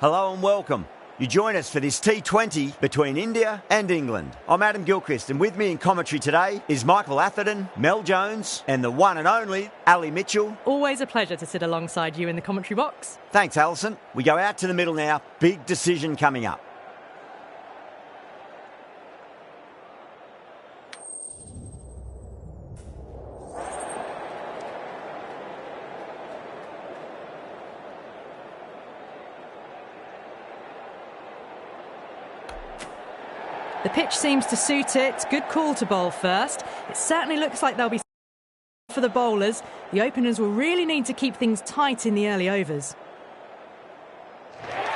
Hello and welcome. You join us for this T20 between India and England. I'm Adam Gilchrist, and with me in commentary today is Michael Atherton, Mel Jones, and the one and only Ali Mitchell. Always a pleasure to sit alongside you in the commentary box. Thanks, Alison. We go out to the middle now. Big decision coming up. The pitch seems to suit it. Good call to bowl first. It certainly looks like they'll be for the bowlers. The openers will really need to keep things tight in the early overs.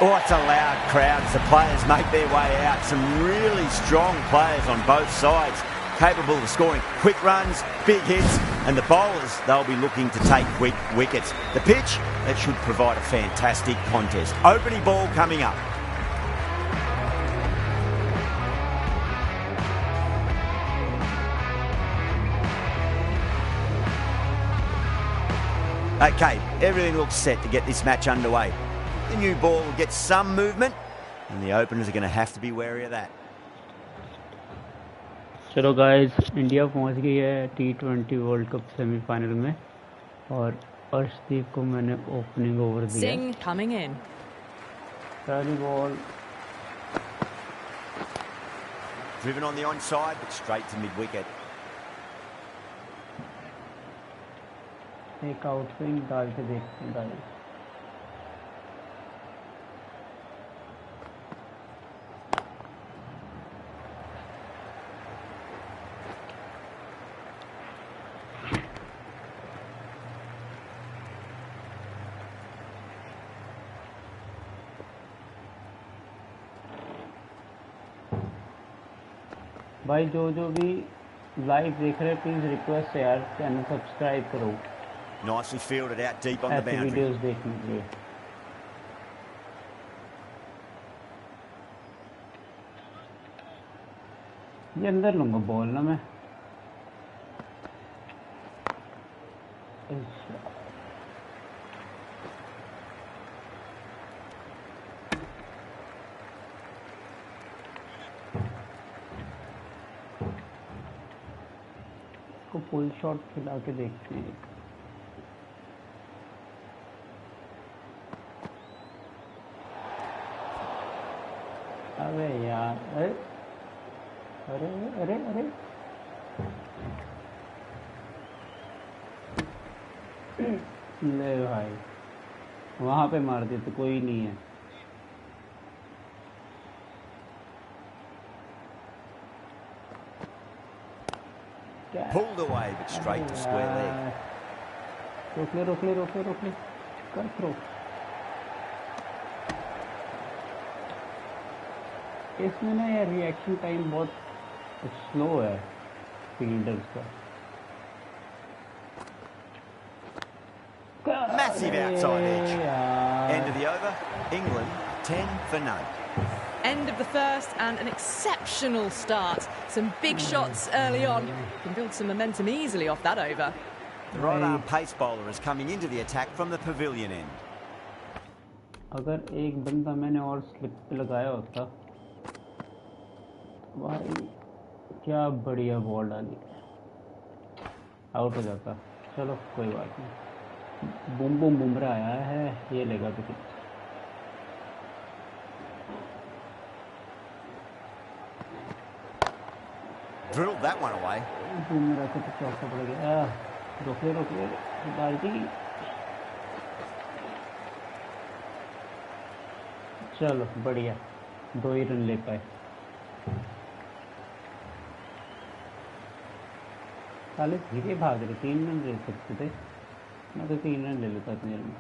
Oh, it's a loud crowd as the players make their way out. Some really strong players on both sides, capable of scoring quick runs, big hits, and the bowlers, they'll be looking to take quick wickets. The pitch, that should provide a fantastic contest. Opening ball coming up. Okay, everything looks set to get this match underway. The new ball will get some movement, and the openers are going to have to be wary of that. चलो guys, India पहुंच गई है T20 world cup semifinal में और अर्शदीप को मैंने opening over दिया। Singh coming in. पहली ball Driven on the onside, but straight to mid-wicket. एक आउट स्विंग डाल के देखते हैं गाइस। भाई जो भी लाइव देख रहे हैं प्लीज रिक्वेस्ट है यार, चैनल सब्सक्राइब करो। Nicely fielded out deep on the boundary. Videos देखने के लिए। ये अंदर लूंगा बॉल ना मैं। इसको फुल शॉट खिला के देखते हैं। अरे यार, अरे अरे अरे ले भाई, वहां पे मार दिया तो कोई नहीं है। Pulled away, but straight to square leg. रोक ले रोक ले रोक ले रोक ले, कर थ्रो। इसमें ना यार रिएक्शन टाइम बहुत स्लो है फील्डर्स का। Massive outside edge. End of the over. England 10 for none. End of the first and an exceptional start. Some big shots early on. Can build some momentum easily off that over. The right arm pace bowler is coming into the attack from the pavilion end. अगर एक बंदा मैंने और slip पे लगाया होता भाई, क्या बढ़िया बॉल डाली, आउट हो जाता। चलो कोई बात नहीं। बूम बूम बुमराह आया है, ये लेगा wicket. Drilled that one away. Bumrah को तो चौका पड़ गया। रोक ले डाल दी। चलो बढ़िया, 2 ही रन ले पाए। साले धीरे भाग रहे, 3 रन ले सकते थे, मैं तो 3 रन ले लेता इतने रन।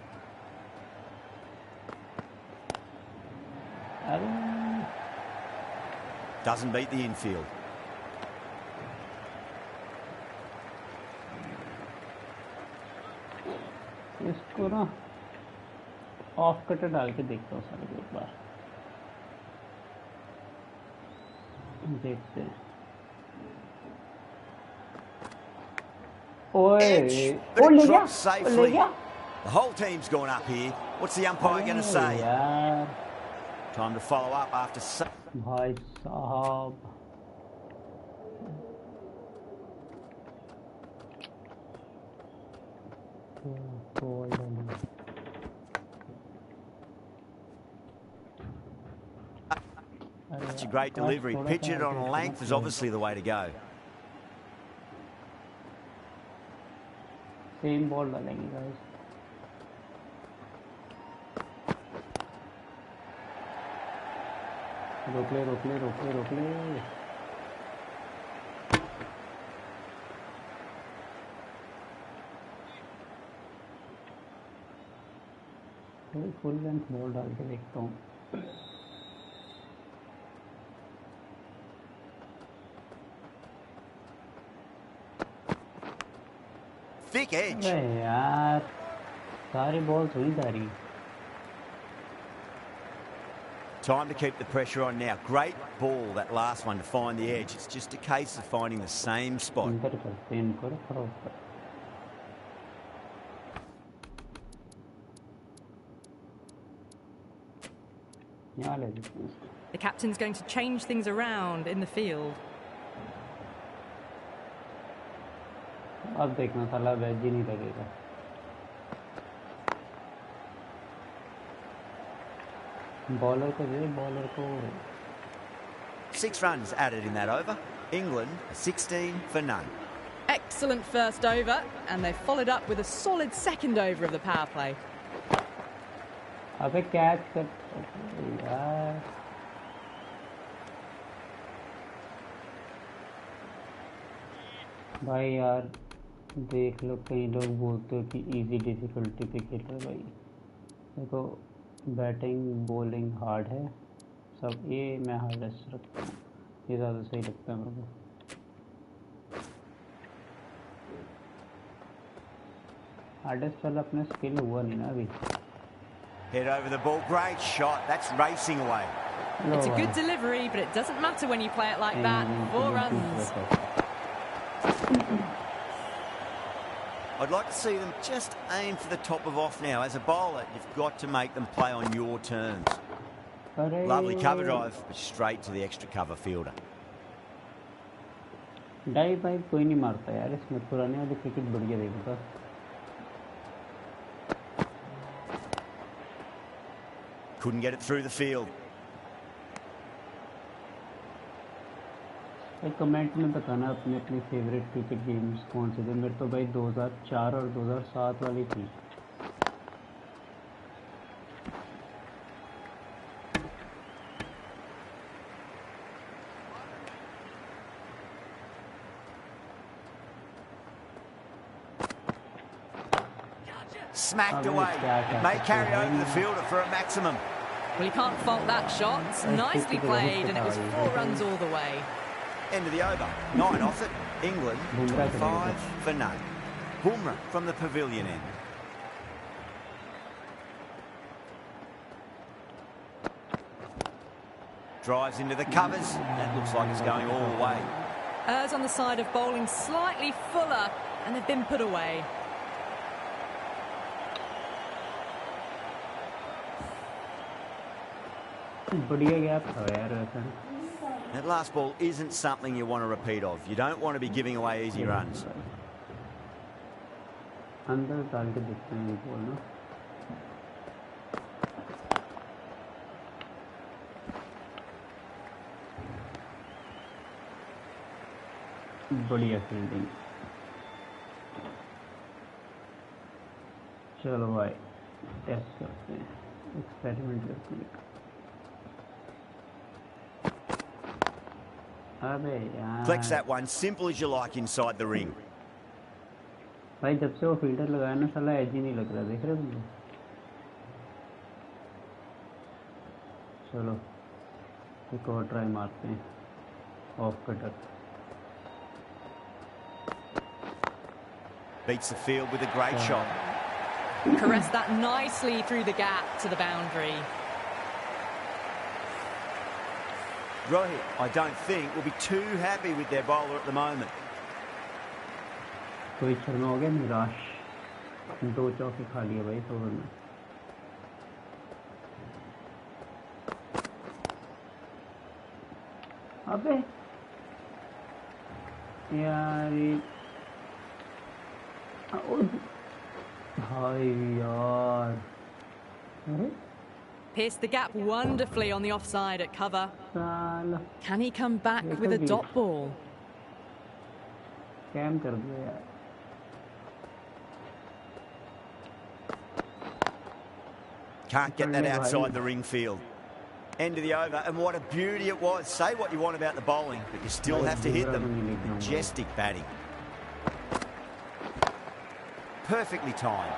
अरे Doesn't beat the infield. इसको ना ऑफ कटर डाल के देखता हूँ सारे एक बार, देखते हैं। Edge, but it drops safely. The whole team's gone up here. What's the umpire going to say? Time to follow up after... भाई साहब Such a great delivery. Pitch it on a length is obviously the way to go. Same ball डालेंगे guys. रोक ले रोक ले रोक ले रोक ले. फुल लेंथ बॉल डाल के देखता हूँ. Thick edge. अरे यार सारी बॉल हुई सारी. Time to keep the pressure on now. Great ball, that last one, to find the edge. It's just a case of finding the same spot. Inter करते हैं इनको खड़ा ऊपर. यहाँ ले लेते हैं. The captain's going to change things around in the field. अब देखना साला वेज ही नहीं लगेगा. बॉलर को दे बॉलर को. 6 runs added in that over. England 16 for none. Excellent first over, and they've followed up with a solid second over of the power play. अबे catch कर यार. भाई यार देख लो कई लोग बोलते हो कि इजी डिफिकल्टी पे खेल रहे. भाई देखो बैटिंग बॉलिंग हार्ड है सब. ये मैं हार्डेस्ट रखता हूँ. ये ज़्यादा सही लगता है मेरे को. हार्डेस्ट वाला अपना स्किल हुआ नहीं ना अभी. Head over the ball. Great shot. That's racing away. It's a good delivery, but it doesn't matter when you play it like that. 4 runs. I'd like to see them just aim for the top of off now. As a bowler, you've got to make them play on your terms. Lovely cover drive, but straight to the extra cover fielder. डाई भाई कोई नहीं मारता यार इसमें. पुराने वाली cricket बढ़िया देखता. Couldn't get it through the field. Comment में बताना अपने अपने फेवरेट क्रिकेट गेम्स कौन से थे. मेरे तो भाई 2004 और 2007 वाली थी. Smacked away. It may carry over the fielder for a maximum. Well, you can't fault that shot. Nicely played, and it was 4 runs all the way. End of the over. 9 off it. England 25 for none. Bumrah from the pavilion end. Drives into the covers. That looks like it's going all the way. Errs on the side of bowling slightly fuller, and they've been put away. बढ़िया gap था यार वैसे. That last ball isn't something you want to repeat of. You don't want to be giving away easy runs. अंदर डाल के देखते हैं ये बॉल ना. बढ़िया फील्डिंग. चलो भाई टेस्ट करते हैं. एक्सपेरिमेंट करते हैं. अबे यार. Flex that one simple as you like inside the ring. भाई जब से वो फील्डर लगाया ना साला एज ही नहीं लग रहा. देख रहे हो तुम. चलो एक और ट्राई मारते हैं. Off cutter. Beats the field with a great shot. Caressed that nicely through the gap to the boundary. Rohit, I don't think, will be too happy with their bowler at the moment. Rohit Sharma हो गया निराश. 2 चौके खा लिए भाई 100 over में. अबे यार भाई यार Pierced the gap wonderfully on the offside at cover. साला Can he come back with a dot ball? Scam कर दिया यार. Can't get that outside the ring field. End of the over, and what a beauty it was. Say what you want about the bowling, but you still have to hit them. Majestic batting. Perfectly timed.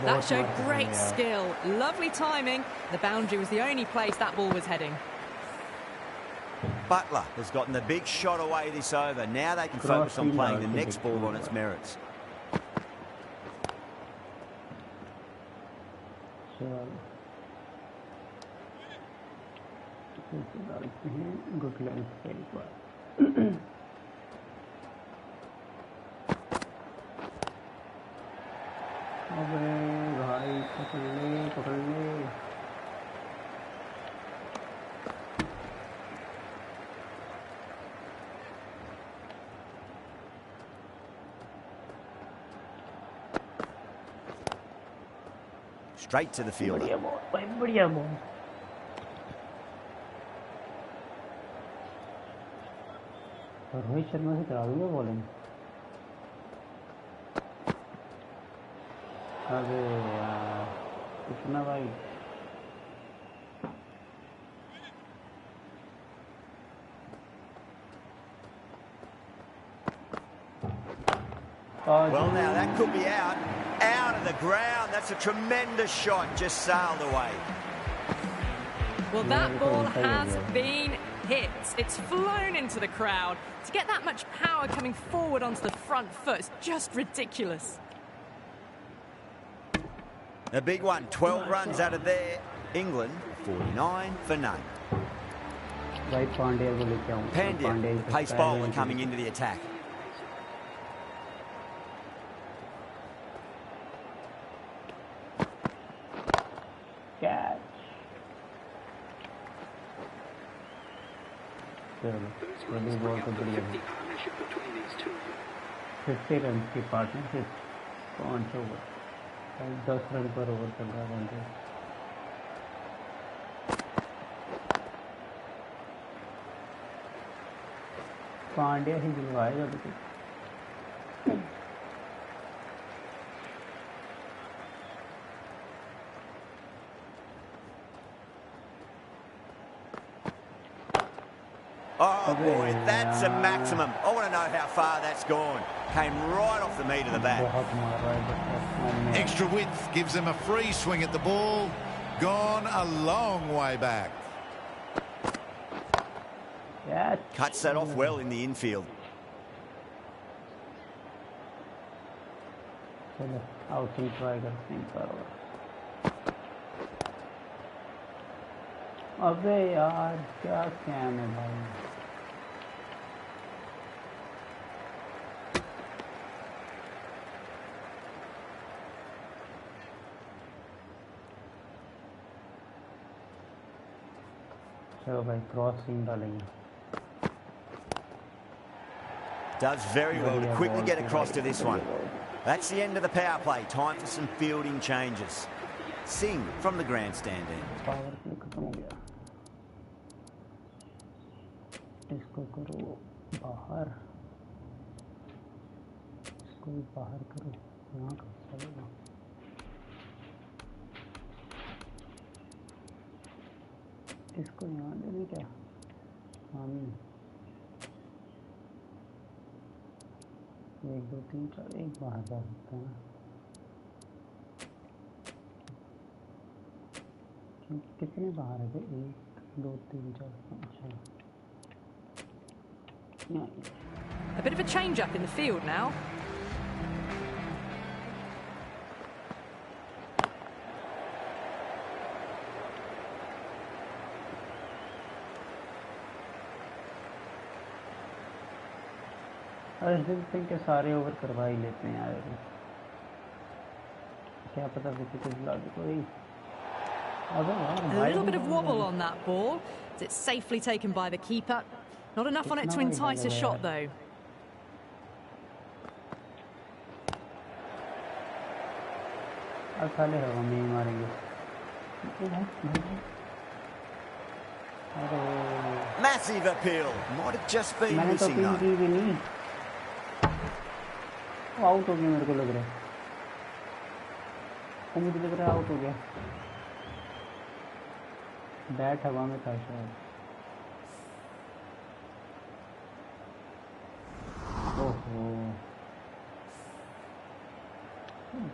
That showed great skill. Lovely timing. The boundary was the only place that ball was heading. Butler has gotten the big shot away this over. Now they can focus on playing the next ball on its merits. Good length पे एक बार. अबे भाई पकड़ ले. Straight to the field. बढ़िया ball भाई, बढ़िया ball. Rohit Sharma से करा दूंगा बॉलिंग. अबे यार कितना भाई. Well, now that could be out of the ground. That's a tremendous shot, just sailed away. Well, that ball has been hit. It's flown into the crowd. To get that much power coming forward onto the front foot is just ridiculous. A big one, 12 runs out of there. England, 49 for none. Pandya, the pace bowler, coming into the attack. Catch. 50 run की partnership. कौन सा over? 10 run पर over चल रहा है. पांड्या ही दिलवाएगा wicket. Oh boy, that's a maximum. I want to know how far that's gone. Came right off the meat of the bat. Extra width gives them a free swing at the ball. Gone a long way back. Yeah. Cuts that off well in the infield. Outing try करते हैं पर. अबे यार क्या scam है भाई. चलो भाई क्रॉस स्विंग डालेंगे. Does very well to quickly get across to this one. That's the end of the power play. Time for some fielding changes. Singh from the grandstand end. Power play खत्म हो गया. इसको करो बाहर. इसको भी बाहर करो. यहाँ का चलेगा. इसको यहाँ देने क्या. हम 1 2 3 4 एक बाहर जा सकते हैं. कितने बाहर है? 1 2 3 4 5. A bit of a change up in the field now. Arshdeep Singh के सारे ओवर करवा ही लेते हैं यार. क्या पता विकेट दिला दे कोई. A little bit of wobble on that ball. It's safely taken by the keeper. Not enough on it to entice a shot, though. Massive appeal. Might have just been missing though. Out हो गया मेरे को लग रहा है. मुझे लग रहा है आउट हो गया. बैट हवा में था शायद. ओहो,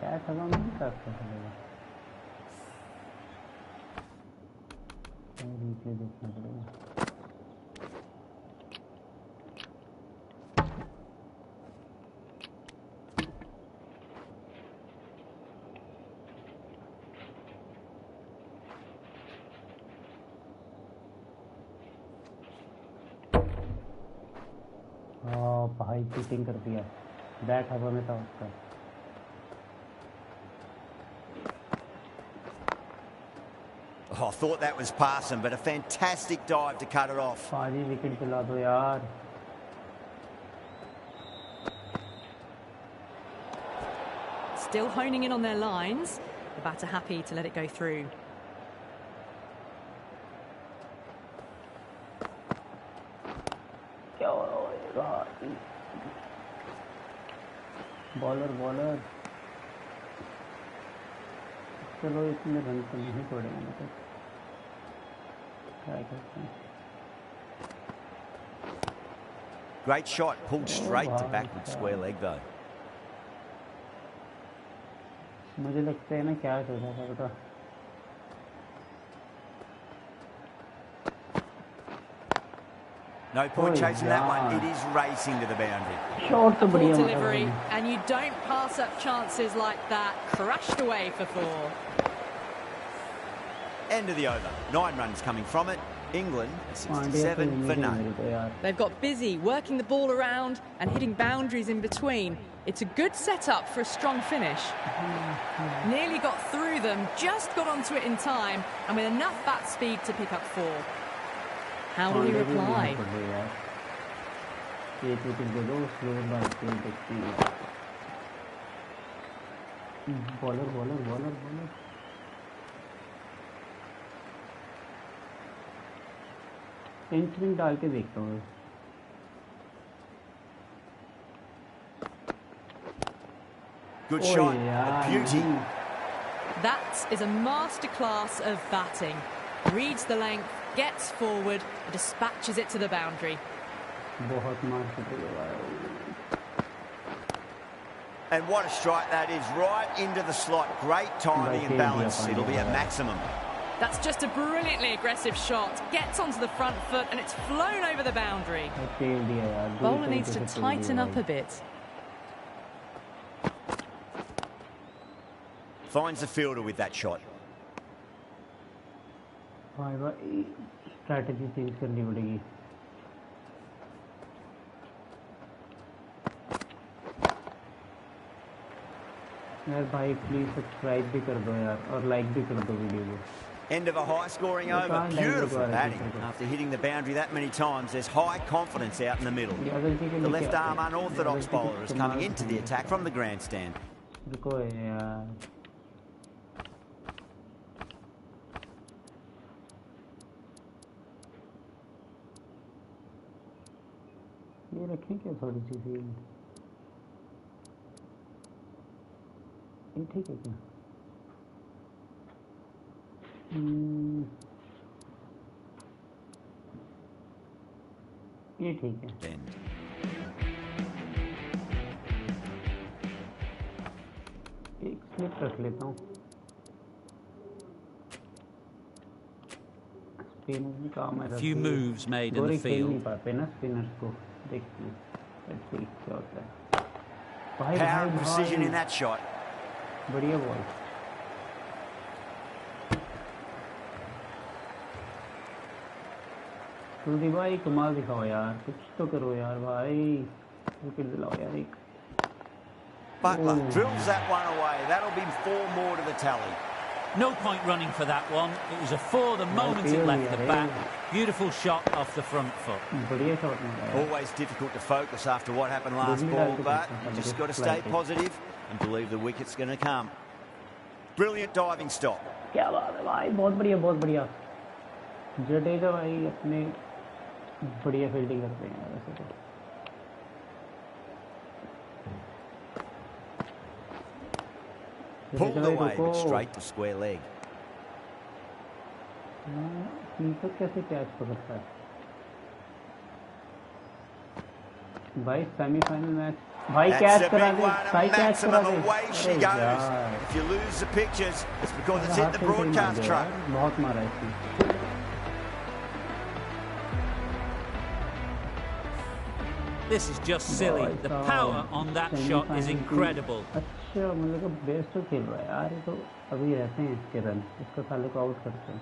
बैट हवा में नहीं था. रिप्ले देखना पड़ेगा. भाई चीटिंग कर दिया. बैट हवा में था उसका. Oh, I thought that was passing, but a fantastic dive to cut it off. पाजी विकेट दिला दो यार. Still honing in on their lines. The batter happy to let it go through. Bowler चलो इतने रन तो नहीं पड़ेंगे. मतलब ट्राई करते हैं. Great shot, pulled straight to backward square leg though. मुझे लगता है ना क्या सोचा था बेटा. No point chasing that one. It is racing to the boundary. Short तो बढ़िया delivery, and you don't pass up chances like that. Crashed away for 4. End of the over. 9 runs coming from it. England 67 for none. They've got busy working the ball around and hitting boundaries in between. It's a good setup for a strong finish. Nearly got through them, just got onto it in time, and with enough bat speed to pick up 4. How will he reply? Bowler. इंस्ट्रिंग डाल के देखता हूँ. Good shot, a beauty. That is a masterclass of batting. Reads the length, gets forward, and dispatches it to the boundary. And what a strike that is, right into the slot. Great timing and balance. It'll be a maximum. That's just a brilliantly aggressive shot. Gets onto the front foot and it's flown over the boundary. Bowler needs to tighten up a bit. Finds the fielder with that shot. Strategy change करनी पड़ेगी. यार भाई please subscribe भी कर दो यार और like भी कर दो वीडियो को. End of a high-scoring over. Beautiful batting. After hitting the boundary that many times, there's high confidence out in the middle. The left-arm unorthodox bowler is coming into the attack from the grandstand. रुको यार. ये रखें क्या थोड़ी सी field. ये ठीक है क्या? ये ठीक है. एक स्लिप रख लेता हूँ. स्पिनर भी काम है. Few moves made in the field. नहीं पाते ना स्पिनर्स को. देखिए क्या होता है. Power and precision in that shot. बढ़िया बॉल. कुलदीप भाई कमाल दिखाओ यार. कुछ तो करो यार भाई. विकेट दिलाओ यार एक. Butler drills that one away. That'll be 4 more to the tally. No point running for that one. It was a four the moment it left the bat. Beautiful shot off the front foot. Always difficult to focus after what happened last ball, but you just got to stay positive and believe the wicket's going to come. Brilliant diving stop. क्या बात है भाई, बहुत बढ़िया बहुत बढ़िया। जडेजा भाई अपने बढ़िया फील्डिंग करते हैं वैसे तो। Pulled away but straight to square leg. Keeper कैसे कैच पकड़ता है भाई? सेमीफाइनल मैच भाई कैच करा दे, भाई कैच करा दे। If you lose the pictures, it's because it's hit the broadcast truck. बहुत मारा इसने। This is just silly. The power on that shot is incredible. अच्छा मतलब कि बेस्ट तो खेल रहा है यार, ये तो अभी रहते हैं इसके रन, इसको साले को आउट करते हैं।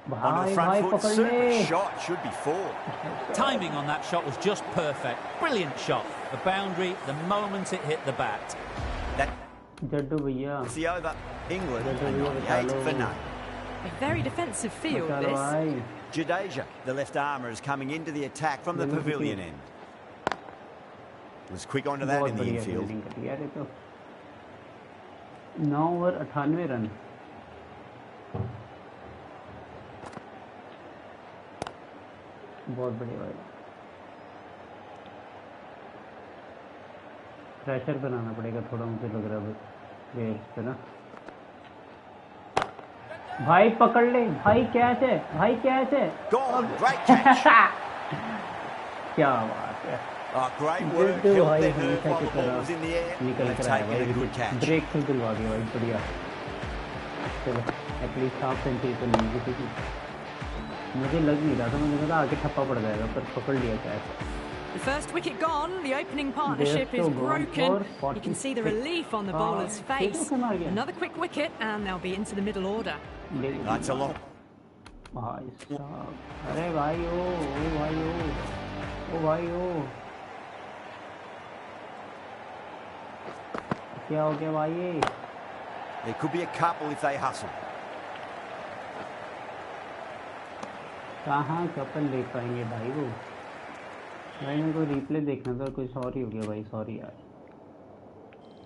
भाई पकड़ ले। Shot should be four. Timing on that shot was just perfect. Brilliant shot. The boundary, the moment it hit the bat. Jaddu भैया। It's the over. England are 98 for none. A very defensive field, this. Jadeja, the left armour, is coming into the attack from the pavilion end. Was quick onto that in the infield. 9 over 98 run. बहुत बढ़िया भाई। Pressure बनाना पड़ेगा थोड़ा, मुझे लग रहा है पे ना। भाई पकड़ ले, भाई कैच है, भाई कैच है। क्या बात है। भाई हमेशा की तरह निकल कर आया भाई, ब्रेक से दिलवा दिया भाई, बढ़िया। चलो एटलीस्ट हाफ सेंचुरी तो नहीं किसी। मुझे लग नहीं रहा था, मुझे लगा आगे ठप्पा पड़ जाएगा, पर पकड़ लिया catch. The first wicket gone, the opening partnership is broken. You can see the relief on the bowler's face. Another quick wicket and they'll be into the middle order. That's a lot. भाई साहब, अरे भाई ओ भाई ओ भाई ओ, क्या हो गया भाई? There could be a couple if they hustle. कहाँ कपल देख पाएंगे भाई वो? भाई मेरे को रिप्ले देखना था, कुछ और ही हो गया भाई, सॉरी यार।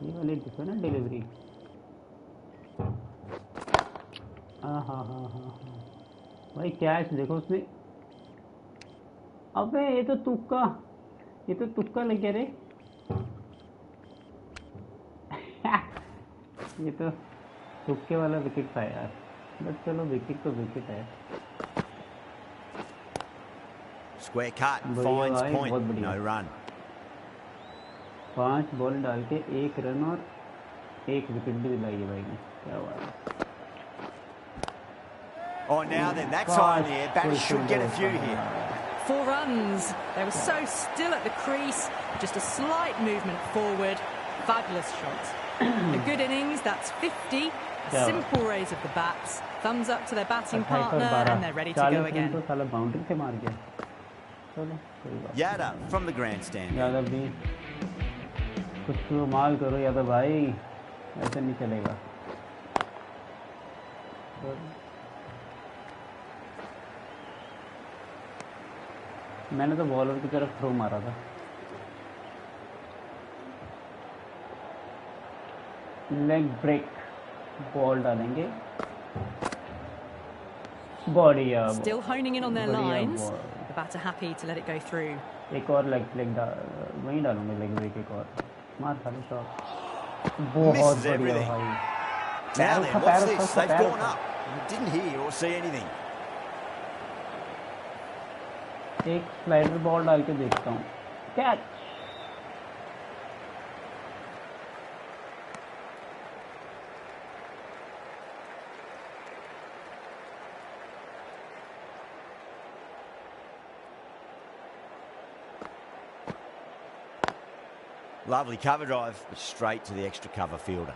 ये वाली देखो ना डिलीवरी। हाँ भाई कैच देखो उसने। अबे ये तो तुक्का लग गया रे। ये तो तुक्के वाला विकेट था यार, बट चलो विकेट तो विकेट है। Square cut, finds point, no run. 5 ball डाल के 1 रन और 1 विकेट भी दिलाई है भाई ने, क्या बात है। Oh, now then, that's high in the air. Batters should get a few here. 4 runs. They were so still at the crease. Just a slight movement forward. Fabulous shot. A good innings. That's 50. A simple raise of the bats. Thumbs up to their batting partner, and they're ready to go again. Boundary से मार गया। Yada from the grandstand. Yadav भी कुछ तो माल करो यादव भाई, ऐसा नहीं चलेगा। मैंने तो बॉलर की तरफ थ्रो मारा था। लेग ब्रेक, बॉल डालेंगे, बढ़िया। Still honing in on their lines. The batter happy to let it go through. एक और लेग वहीं डालूंगा, लेग ब्रेक एक और मार खाली शॉट। बहुत बढ़िया भाई। Now then, what's this? They've gone up. Didn't hear or see anything. एक स्लाइडर बॉल डाल के देखता हूँ, catch. Lovely cover drive, but straight to the extra cover fielder.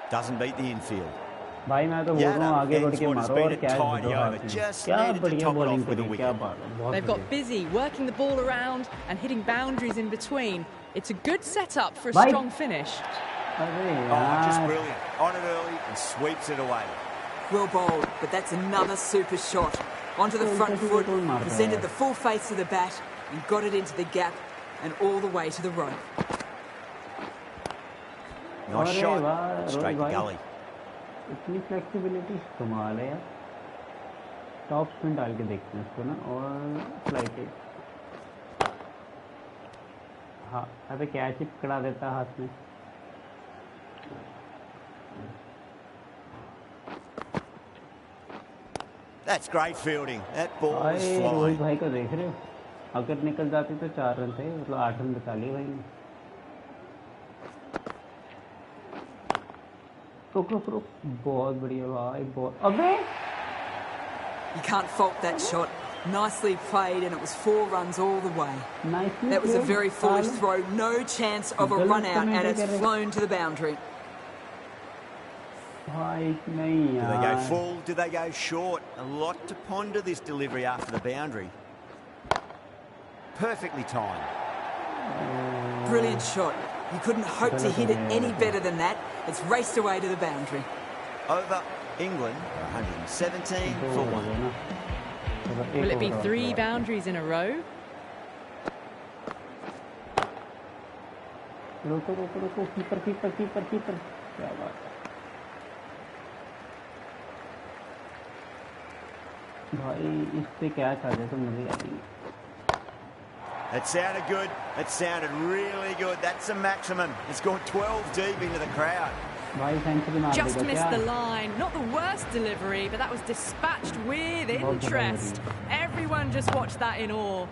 Doesn't beat the infield. भाई मैं तो बोल रहा हूँ आगे बढ़ के मारो और कैच दो हाथ में। क्या बढ़िया बॉलिंग करी, क्या बात है, बहुत They've got बढ़िया। busy working the ball around and hitting boundaries in between. It's a good setup for a Bye. strong finish. अरे Oh, just यार, brilliant. On it early and sweeps it away. Well bowled, but that's another super shot. Onto the front foot, presented the full face of the bat and got it into the gap and all the way to the rope. Nice अरे shot. वाह, Rohit Straight to भाई, gully. इतनी flexibility कमाल है यार। Top spin डाल के देखते हैं इसको ना, और फ्लाइटेड। हाँ, अबे कैच ही पकड़ा देता हाथ में। That's great fielding. That ball is भाई रोहित flying. भाई को देख रहे हो, अगर निकल जाती तो 4 रन थे, मतलब 8 रन बचा लिए भाई ने। रुक रुक रुक, बहुत बढ़िया भाई, बहुत। अबे You can't fault that shot. Nicely played, and it was 4 runs all the way. nicely That was a played, very foolish साले। throw. No chance of a गलत run out, and comment it's कर रहे। flown to the boundary. भाई नहीं Do they go यार, full? Do they go short? A lot to ponder this delivery after the boundary. Perfectly timed. Brilliant shot. You couldn't hope to hit it any better than that. It's raced away to the boundary. Over England, 117 for 1. Will it be 3 boundaries in a row? रुको रुको रुको, keeper keeper keeper keeper, क्या बात है भाई, इस पे catch आ जाए तो मजे आएगी। That sounded good. That sounded really good. That's a maximum. It's gone 12 deep into the crowd. भाई सेंचुरी मार Just देगा missed the क्या? line. Not the worst delivery, but that was dispatched with interest. Everyone just watched that in awe.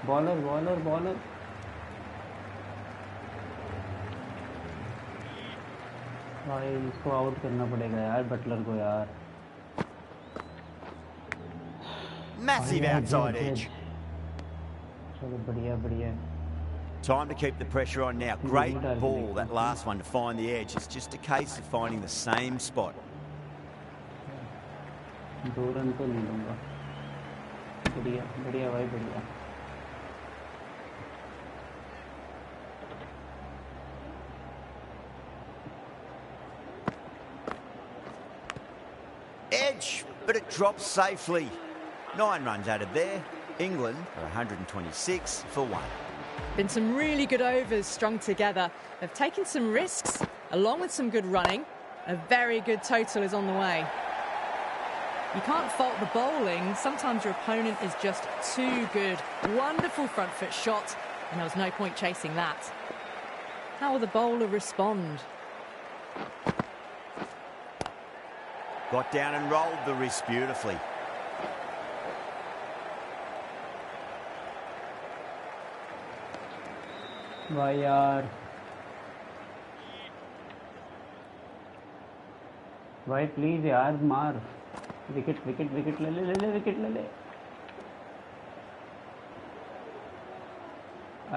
Bowler bowler bowler, भाई इसको out करना पड़ेगा यार, Buttler को यार। Massive outside edge. चलो बढ़िया बढ़िया। Time to keep the pressure on now. Great ball, that last one, to find the edge. It's just a case of finding the same spot. 2 run तो नहीं लूंगा। बढ़िया बढ़िया भाई, बढ़िया। Edge, but it drops safely. 9 runs added there. England are 126 for 1. Been some really good overs strung together. They've taken some risks, along with some good running. A very good total is on the way. You can't fault the bowling. Sometimes your opponent is just too good. Wonderful front foot shot, and there was no point chasing that. How will the bowler respond? Got down and rolled the wrist beautifully. भाई यार, भाई please यार मार, wicket wicket wicket ले ले ले ले, wicket ले ले।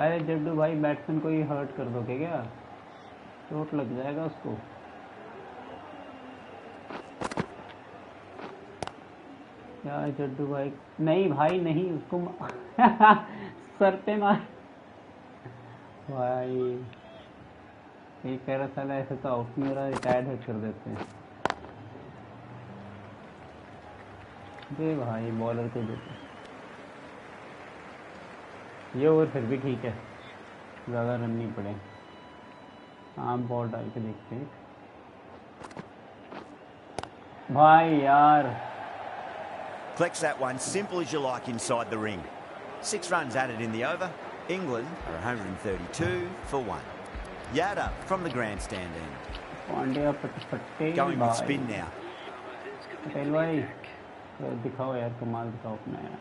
अरे जड्डू भाई, बैट्समैन को ही हर्ट कर दोगे क्या? चोट लग जाएगा उसको। क्या जड्डू भाई, नहीं भाई नहीं, उसको सर पे मार भाई। एक कह रहा साला ऐसे तो आउट नहीं हो रहा, रिटायर्ड हिट कर देते हैं। दे भाई, बॉलर को देते। ये ओवर फिर भी ठीक है, ज़्यादा रन नहीं पड़े। हाँ, बॉल डाल के देखते हैं भाई यार। Collects that one, simple as you like inside the ring. 6 runs added in the over. England are 132 for 1. Yada from the grandstand end. Pandya Patel Going with भाई, spin now. पटेल भाई दिखाओ यार, कमाल दिखाओ अपना यार।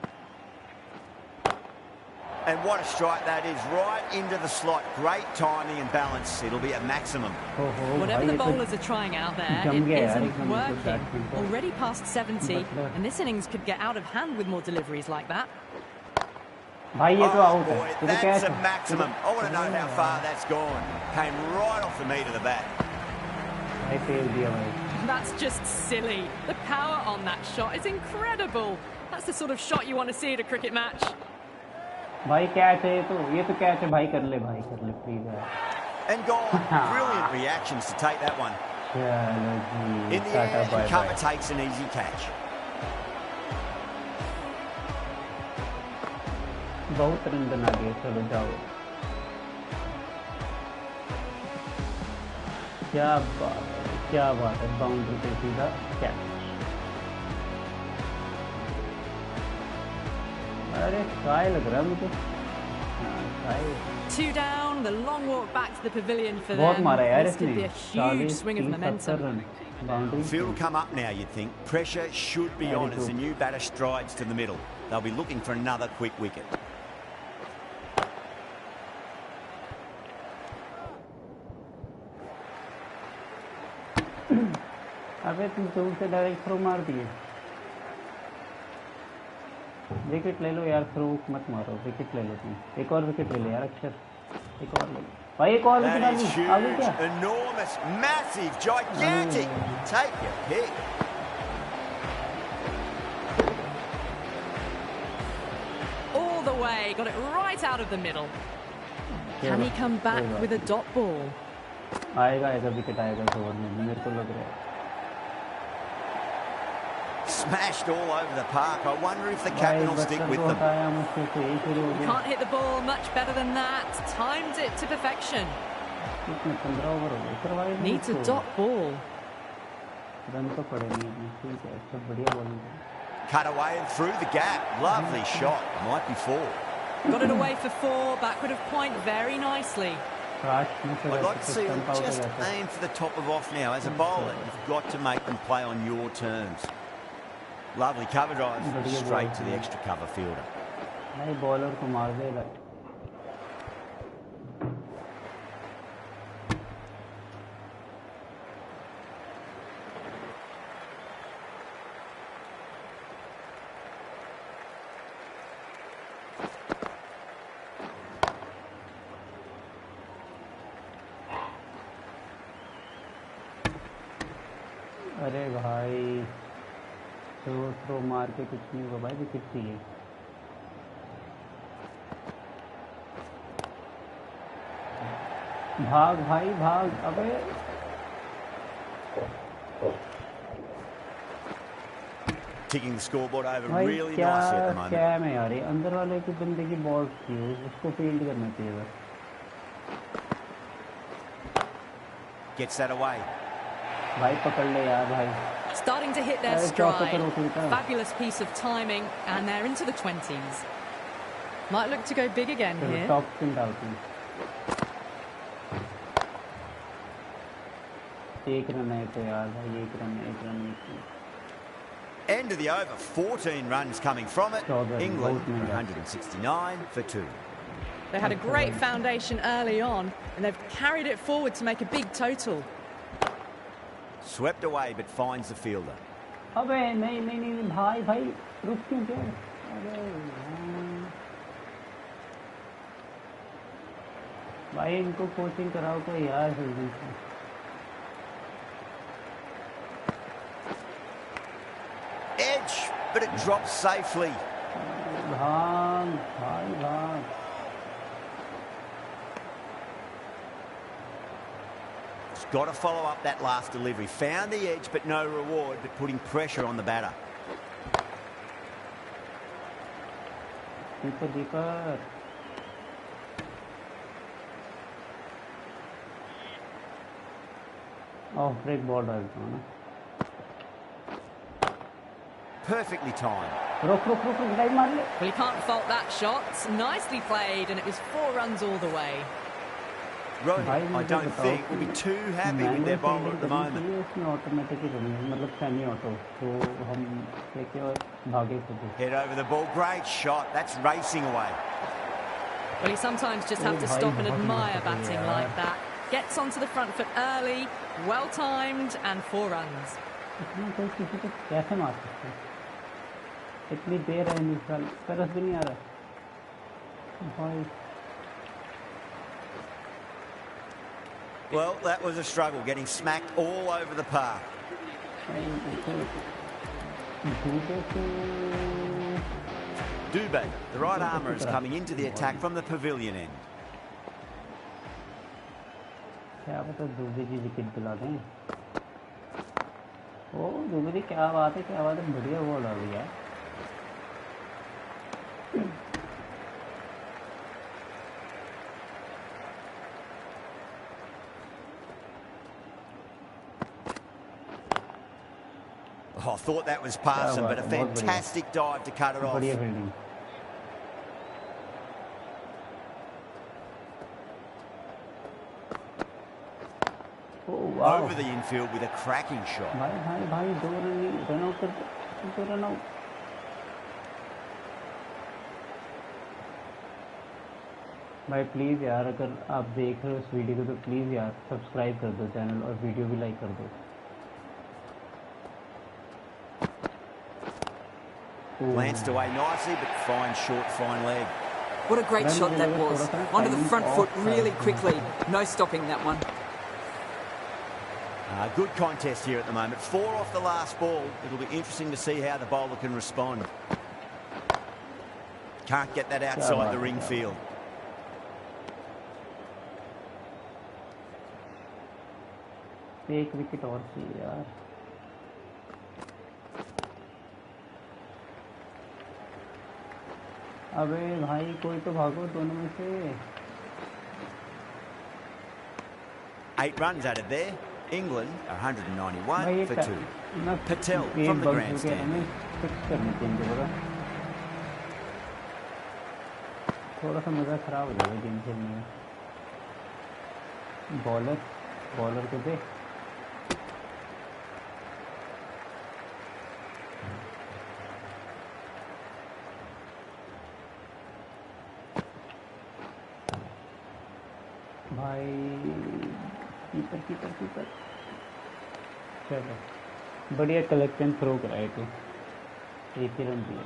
And what a strike that is, right into the slot. Great timing and balance. It'll be a maximum. Whatever the bowlers are trying out there, जम it गया यार isn't एकदम से working. बैट्समैन को। Already past 70, Butler. and this innings could get out of hand with more deliveries like that. भाई ये तो Oh out है, boy, ये तो that's catch a maximum. I want to know how far that's gone. Came right off the meat of the bat. भाई fail दिया भाई. That's just silly. The power on that shot is incredible. That's the sort of shot you want to see at a cricket match. भाई catch है ये तो catch है भाई कर ले प्लीज यार. And gone. Brilliant reactions to take that one. चलो जी. In the air, and cover takes an easy catch. बहुत रन बना दिए. चलो जाओ. क्या बात है. बाउंड्री पे सीधा कैच. अरे काय लग रहा है मुझे. Two down, the long walk back to the pavilion for बहुत them. मारा यार This could इसने. be a huge swing of momentum. Boundary. Field will come up now, you'd think. Pressure should be on as the new batter strides to the middle. They'll be looking for another quick wicket. अबे तुम दूर से direct throw मार दिए. Wicket ले लो यार. Throw मत मारो. विकेट ले लो तुम. एक और विकेट ले लो यार अक्षर. एक और ले लो भाई. एक और विकेट आ गई क्या? Enormous, massive, gigantic. Take your pick. All the way, got it right out of the middle. Can he come back with a dot ball? आएगा विकेट आएगा इस ओवर में. मेरे को लग रहा है. Smashed all over the park. I wonder if the captain will stick with them. Can't hit the ball much better than that. Timed it to perfection. Needs a dot ball. Run तो पड़े नहीं. ठीक है. सब बढ़िया bowling. Cut away and through the gap. Lovely shot. Might be 4. Got it away for 4. Backward of point very nicely. I'd like to see them just aim for the top of off now. As a bowler, you've got to make them play on your terms. Lovely cover drive straight to the extra cover fielder. भाई bowler को मार देगा. अरे भाई throw मार के कुछ नहीं होगा भाई. विकेट चाहिए. भाग भाई भाग. अबे Ticking the scoreboard over भाई really nicely at the moment. क्या है यार. ये अंदर वाले की बंदे की बॉल थी. उसको फील्ड करना चाहिए बस. Gets that away. भाई पकड़ ले यार भाई. Starting to hit their stride. Fabulous piece of timing, and they're into the 20s. Might look to go big again here. Top spin डालती हूँ. एक रन है तो यार भाई. एक run. End of the over. 14 runs coming from it. England 169 for 2. They had a great foundation early on, and they've carried it forward to make a big total. Swept away, but finds the fielder. अबे नहीं भाई रुक क्यों गया? अरे भाई इनको coaching कराओ तो यार जल्दी से. Edge, but it drops safely. भाग. Got to follow up that last delivery. Found the edge, but no reward, but putting pressure on the batter. Deeper. Off break ball डालता हूँ ना. Perfectly timed. रुक ड्राइव मार ले. Well, you can't fault that shot. Nicely played, and it was 4 runs all the way. Rohit, I don't think will be too happy with their bowler at the moment. मतलब semi auto तो हम लेके और भागे खुद. Head over the ball, great shot. That's racing away. Well, you sometimes just have to stop and admire batting like that. Gets onto the front foot early, well timed, and 4 runs. इतना कोई किसी को कैसे मार सकता है? इतनी देर है निकाल तरस भी नहीं आ रहा भाई. Well, that was a struggle, getting smacked all over the park. Dubé, the right armour, is coming into the attack from the pavilion end. क्या पता दुबे जी विकेट दिला दें। ओ दुबे जी क्या बात है बढ़िया बॉल आ गई यार। Oh, I thought that was passing, but a fantastic dive to cut it off. Oh, wow. Over the infield with a cracking shot. भाई दो रन आउट कर दो रन आउट। भाई प्लीज़ यार, अगर आप देख रहे हो इस वीडियो को तो प्लीज़ यार सब्सक्राइब कर दो चैनल और वीडियो भी लाइक कर दो। Lanced away nicely, but fine leg. What a great shot that was. Onto the front foot really quickly. No stopping that one. Good contest here at the moment. 4 off the last ball. It'll be interesting to see how the bowler can respond. Can't get that outside the ring field. एक wicket और चाहिए यार। अबे भाई कोई तो भागो दोनों में से। 8 runs added there. England 191 for 2. Patel from the grandstand. थोड़ा सा मज़ा खराब हो जाएगा गेम खेलने में। बॉलर को दे। भाई कीपर चलो बढ़िया कलेक्ट एंड थ्रो कराए थे। एक ही रन दिया।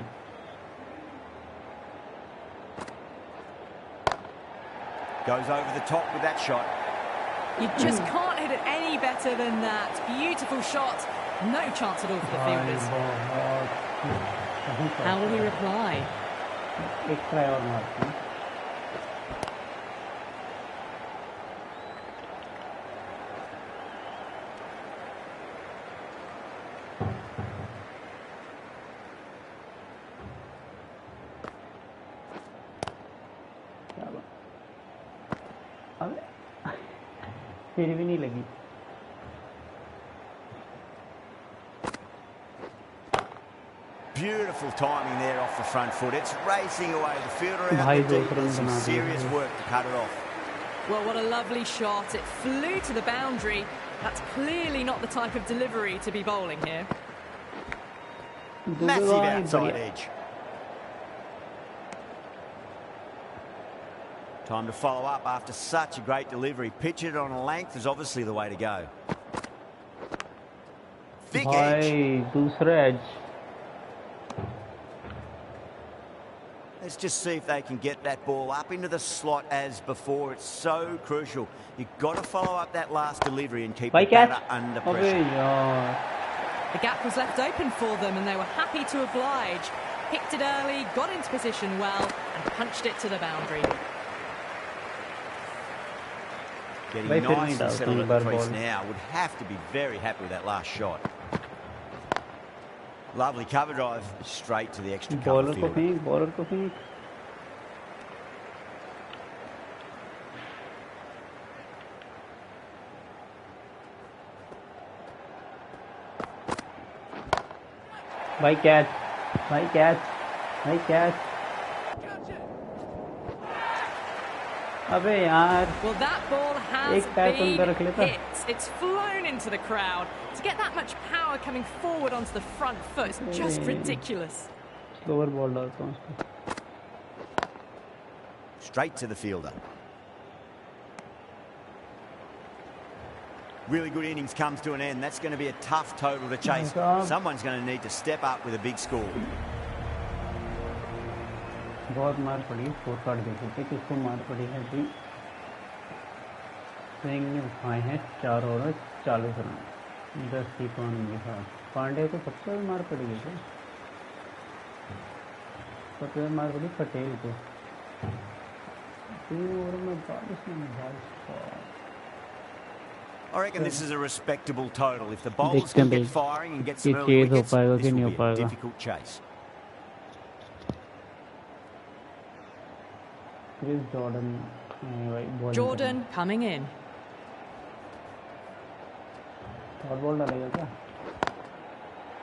Goes over the top with that shot. You just can't hit it any better than that. Beautiful shot. No chance at all for the fielders. How will he reply? एक try और मारते हैं। फिर भी नहीं लगी। Beautiful timing there off the front foot. It's racing away. The fielder out the deep with some serious work to cut it off. Well, what a lovely shot. It flew to the boundary. That's clearly not the type of delivery to be bowling here. Massive outside edge. Time to follow up after such a great delivery. Pitch it on a length is obviously the way to go. Thick edge. दूसरा edge. Let's just see if they can get that ball up into the slot as before. It's so crucial. You've got to follow up that last delivery and keep the batter under pressure. The gap was left open for them and they were happy to oblige. Picked it early, got into position well and punched it to the boundary. Getting nice and settled at the crease now. Would have to be very happy with that last shot. Lovely cover drive straight to the extra cover field. Bowler ko feek. Bhai catch. अबे यार well, that ball has been hit. It's flown into the crowd. To get that much power coming forward onto the front foot is just ridiculous. Slower ball डालता हूँ straight to the fielder. Really good innings comes to an end. That's going to be a tough total to chase. Someone's going to need to step up with a big score. बहुत मार पड़ी, score card देख सकते किसको मार पड़ी है जी। Swing उठाए हैं 4 ओवर 40 रन 10 की कौन के साथ। पांडे को सबसे मार पड़ी है क्या? सबसे मार पड़ी पटेल को 3 ओवर में 40 run. I reckon this is a respectable total. If the bowlers can get firing and get some early wickets, this will be a difficult chase. Jordan coming in. Ball डालेगा क्या?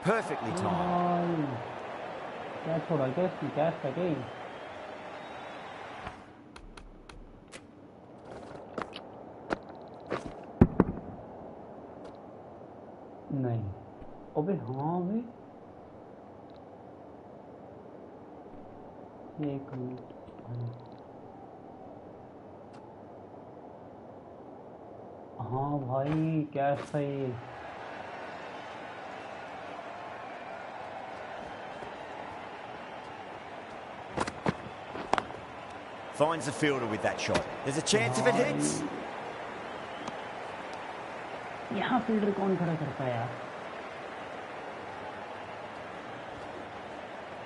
Perfectly timed. क्या छोड़ा क्या इसने? Catch था क्या? नहीं अबे हाँ भाई एक मिनट हाँ भाई कैच था ये। Finds the fielder with that shot. There's a chance if it hits. यहाँ फील्डर कौन खड़ा करता है यार?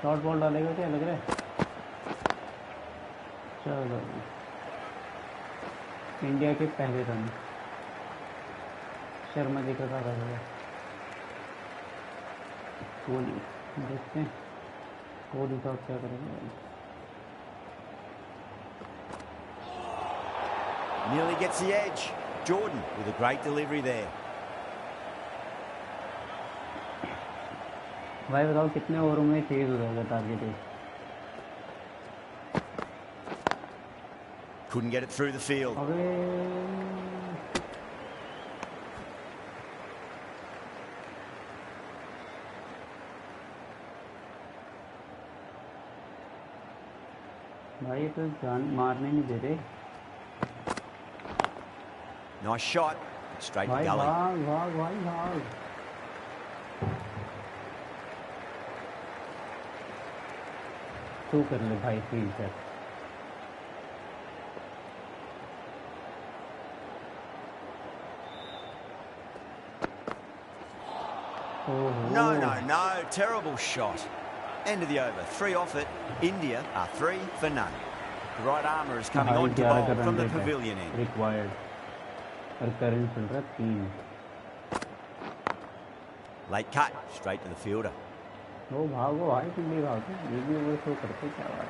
शॉर्ट बॉल डालेगा क्या लग रहा है? चलो इंडिया के पहले रन शर्मा जी का करेगा। कोहली देखते हैं कोहली साहब क्या करेंगे। Nearly gets the edge. Jordan with a great delivery there. भाई बताओ कितने ओवरों में चेज हो जाएगा target? Couldn't get it through the field. अबे भाई तो जान मारने नहीं दे रहे। Nice shot. Straight to gully. भाग तू कर ले भाई फील्ड कर। No. Terrible shot. End of the over. 3 off it. India are 3 for none. The right armour is coming on to bowl from the pavilion end. Required. और current चल रहा 3। Late cut. Straight to the fielder. वो भागो भाई तुम भी भागो। ये भी ओवर थ्रो करते क्या बात?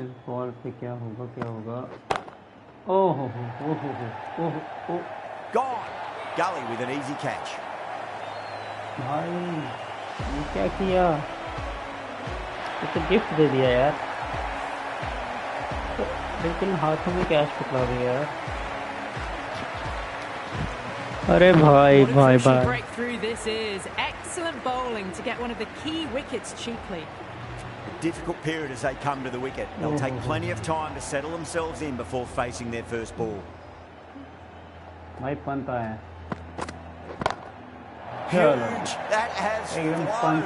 इस बॉल पे क्या होगा? ओह Gone. Gully with an easy catch. भाई ये क्या किया? ये तो गिफ्ट दे दिया यार। तो बिल्कुल हाथों में कैच पकड़ा दिया यार। अरे भाई breakthrough this is. Excellent bowling to get one of the key wickets cheaply. Difficult period as they come to the wicket. They'll take plenty of time to settle themselves in before facing their first ball. भाई पंत आया। Huge. That has flown.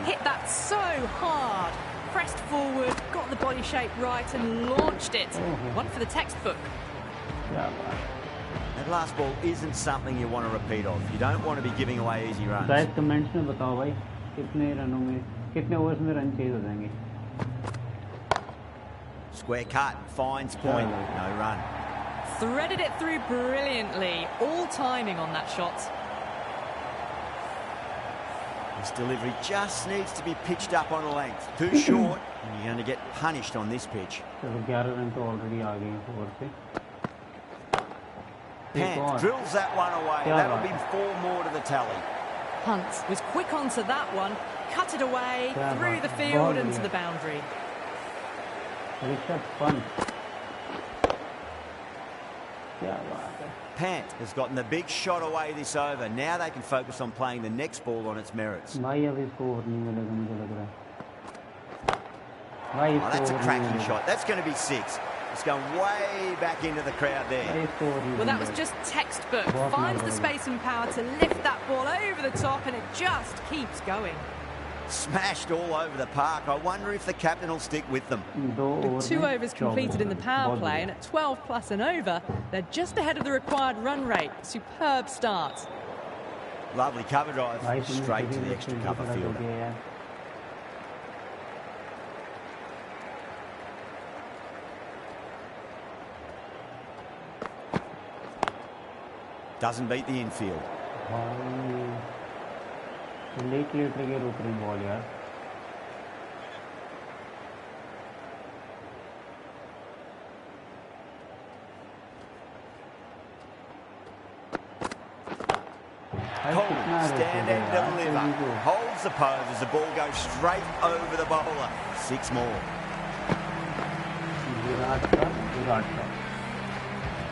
Hit that so hard. Pressed forward, got the body shape right and launched it. One for the textbook. That last ball isn't something you want to repeat of. You don't want to be giving away easy runs. Guys, comments में बताओ भाई कितने overs में run chase हो जाएंगे? Square cut, finds point, no run. Threaded it through brilliantly. All timing on that shot. This delivery just needs to be pitched up on a length. Too short, and you're going to get punished on this pitch. चलो 11 run तो already आ गए over से। Pant drills that one away. That'll be 4 more to the tally. Hunt was quick onto that one, cut it away, through the field and to the boundary. Rishabh Pant. क्या बात है? Pant has gotten the big shot away this over. Now they can focus on playing the next ball on its merits. भाई अब इसको over नहीं मिलेगा मुझे लग रहा है। Oh, that's a cracking shot. That's going to be 6. It's going way back into the crowd there. Well, that was just textbook. Finds the space and power to lift that ball over the top, and it just keeps going. Smashed all over the park. I wonder if the captain will stick with them. 2 overs completed in the power play, and at 12 plus and over, they're just ahead of the required run rate. Superb start. Lovely cover drive, straight to the extra cover fielder. Doesn't beat the infield. लेट के रुक रही ball यार. Stand and deliver. Holds the pose as the ball goes straight over the bowler. 6 more.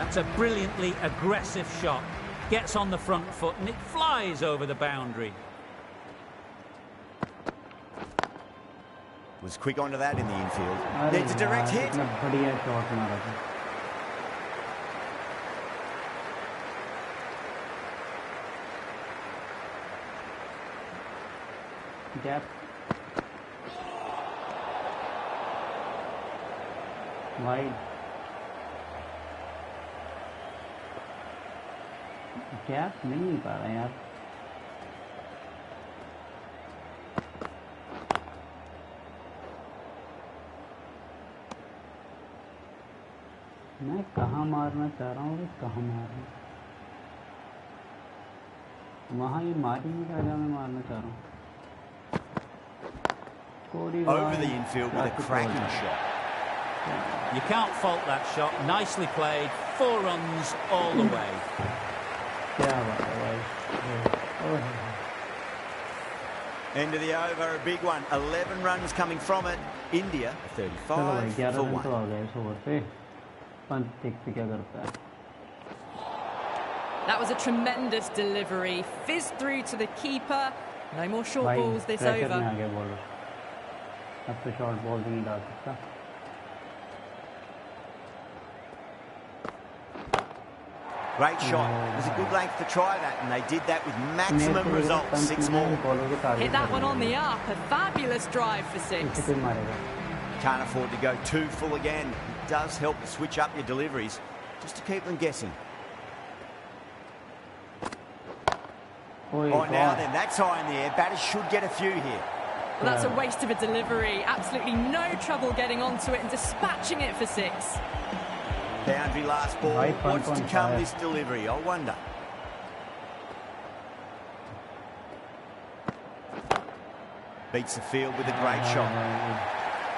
That's a brilliantly aggressive shot. Gets on the front foot and it flies over the boundary. Was quick onto that in the infield. There's a direct hit. Gap. Wide. Gap नहीं मिल पा रहा यार. मैं कहाँ मारना चाह रहा हूँ, कहाँ मारना. वहाँ ये मार ही नहीं रहा जहाँ मैं मारना चाह रहा हूँ. Over the infield with a cracking shot. You can't fault that shot. Nicely played. 4 runs all the way. End of the over, a big one. 11 runs coming from it. India 35 for 1. That was a tremendous delivery. Fizzed through to the keeper. No more short balls this over. अब तो short ball भी नहीं डाल सकता. Great shot. It was a good length to try that, and they did that with maximum results. 6 more. Hit that one on the up. A fabulous drive for 6. Can't afford to go too full again. It does help to switch up your deliveries, just to keep them guessing. Oh, now then, that's high in the air. Batters should get a few here. Well, that's a waste of a delivery. Absolutely no trouble getting onto it and dispatching it for 6. Boundary last ball. What's to come this delivery, I wonder. Beats the field with a great shot.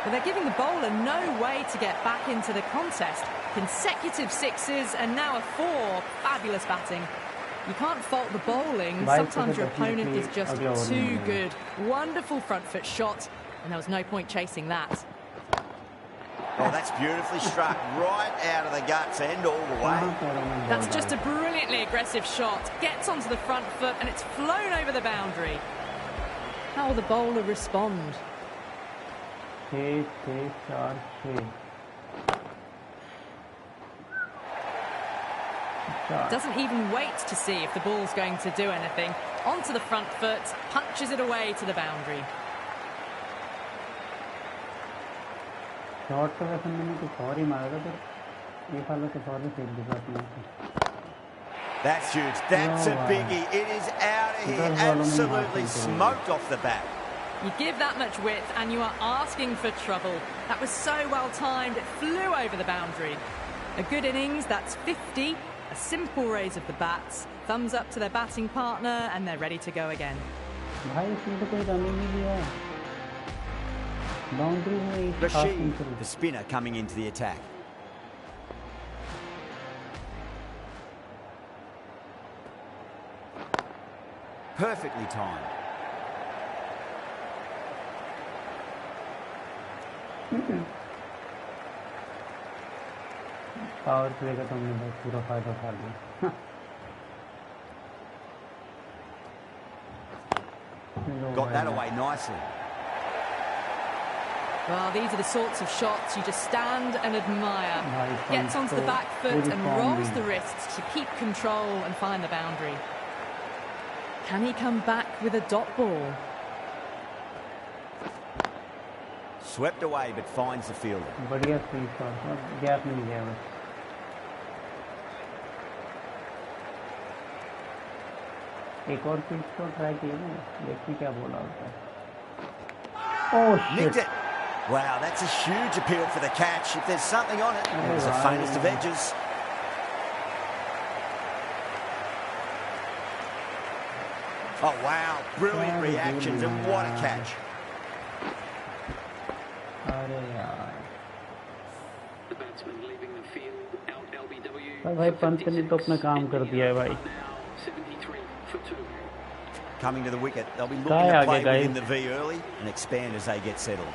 Well, they're giving the bowler no way to get back into the contest. Consecutive 6s and now a 4. Fabulous batting. You can't fault the bowling. Sometimes your opponent is just too good. Wonderful front foot shot, and there was no point chasing that. Oh, that's beautifully struck. Right out of the guts and all the way. That's just a brilliantly aggressive shot. Gets onto the front foot, and it's flown over the boundary. How will the bowler respond? Doesn't even wait to see if the ball's going to do anything. Onto the front foot, punches it away to the boundary. That's huge. That's a biggie. It is out of here. Absolutely smoked off the bat. You give that much width and you are asking for trouble. That was so well timed. It flew over the boundary. A good innings, that's 50. A simple raise of the bats, thumbs up to their batting partner, and they're ready to go again. Rashid, the spinner, coming into the attack. Perfectly timed. Power play का तुमने बहुत पूरा फायदा उठा लिया. Got that away nicely. Well, these are the sorts of shots you just stand and admire. Gets onto the back foot and rolls the wrists to keep control and find the boundary. Can he come back with a dot ball? Swept away but finds the fielder. बढ़िया free shot, gap मिल गया बस. एक और free shot try किया ना, देखिए क्या बोला होता है. Oh shit! Nicked it. Wow, that's a huge appeal for the catch. If there's something on it, it was the faintest of edges. Oh wow, brilliant reactions and what a catch. भाई पंत ने तो अपना काम कर दिया है भाई. Coming to the wicket, they'll be looking to play within the V early and expand as they get settled.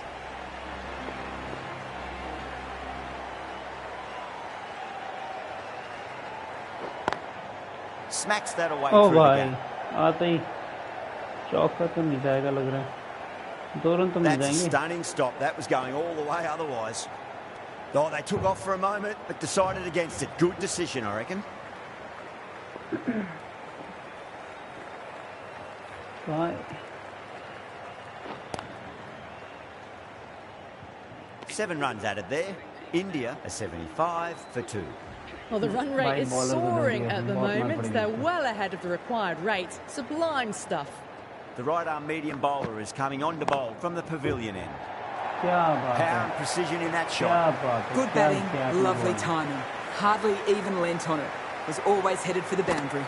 Smacks that away through the gap. आते ही चौका तो नहीं जाएगा लग रहा है. दो रन तो मिल जाएंगे. That's a stunning stop. That was going all the way otherwise. Oh, they took off for a moment but decided against it. Good decision, I reckon. Right. 7 runs added there. India a 75 for 2. Well, the run rate is soaring at the moment. They're well ahead of the required rate. Sublime stuff. The right-arm medium bowler is coming on to bowl from the pavilion end. Power and precision in that shot. Good batting, lovely timing. Hardly even lent on it. Was always headed for the boundary.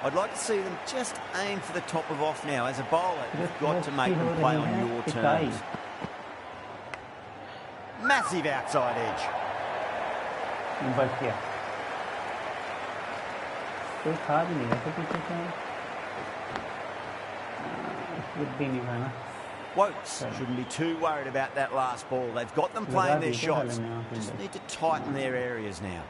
I'd like to see them just aim for the top of off now. As a bowler, you've got to make them play on your terms. Massive outside edge. Wokes shouldn't be too worried about that last ball. They've got them playing their shots. Just need to tighten their areas now.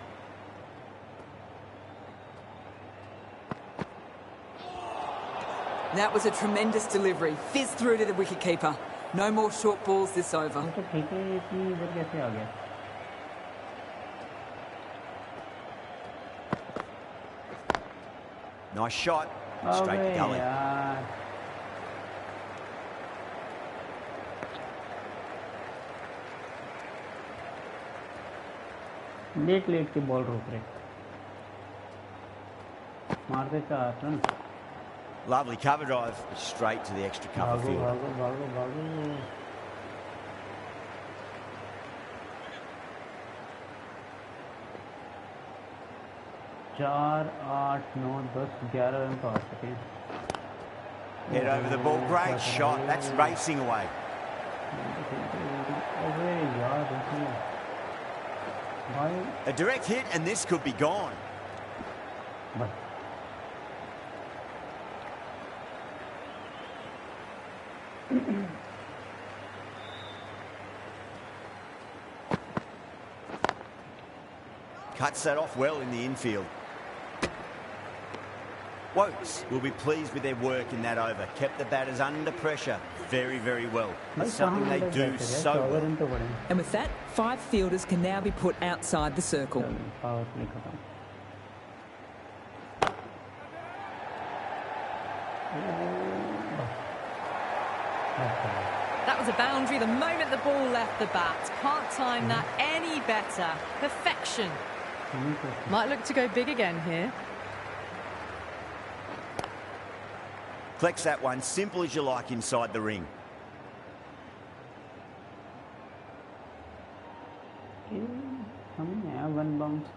That was a tremendous delivery. Fizzed through to the wicketkeeper. No more short balls this over. Nice shot. Straight to gully. लेट के ball रोक रहे. मारते 4 run. Lovely cover drive, straight to the extra cover field. भागो. 4, 8, 9, 10, 11 run तो आ सके. Head over the ball, great shot. That's racing away. A direct hit and this could be gone. Cuts that off well in the infield. Wokes will be pleased with their work in that over. Kept the batters under pressure very, very well. It's something they do so well. And with that, 5 fielders can now be put outside the circle. That was a boundary the moment the ball left the bat. Can't time that any better. Perfection. Might look to go big again here. Collects that one, simple as you like inside the ring. One bounce.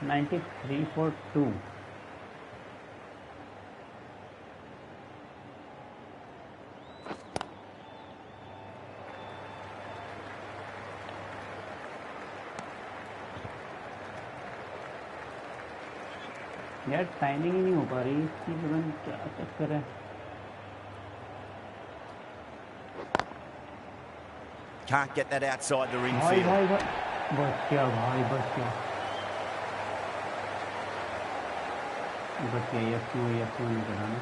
93 for 2. यार timing ही नहीं हो पा रही इसकी. तुरंत क्या चक्कर है. Can't get that outside the ring भाई field. भाई भाई बच गया भाई बच गया यस नहीं कराना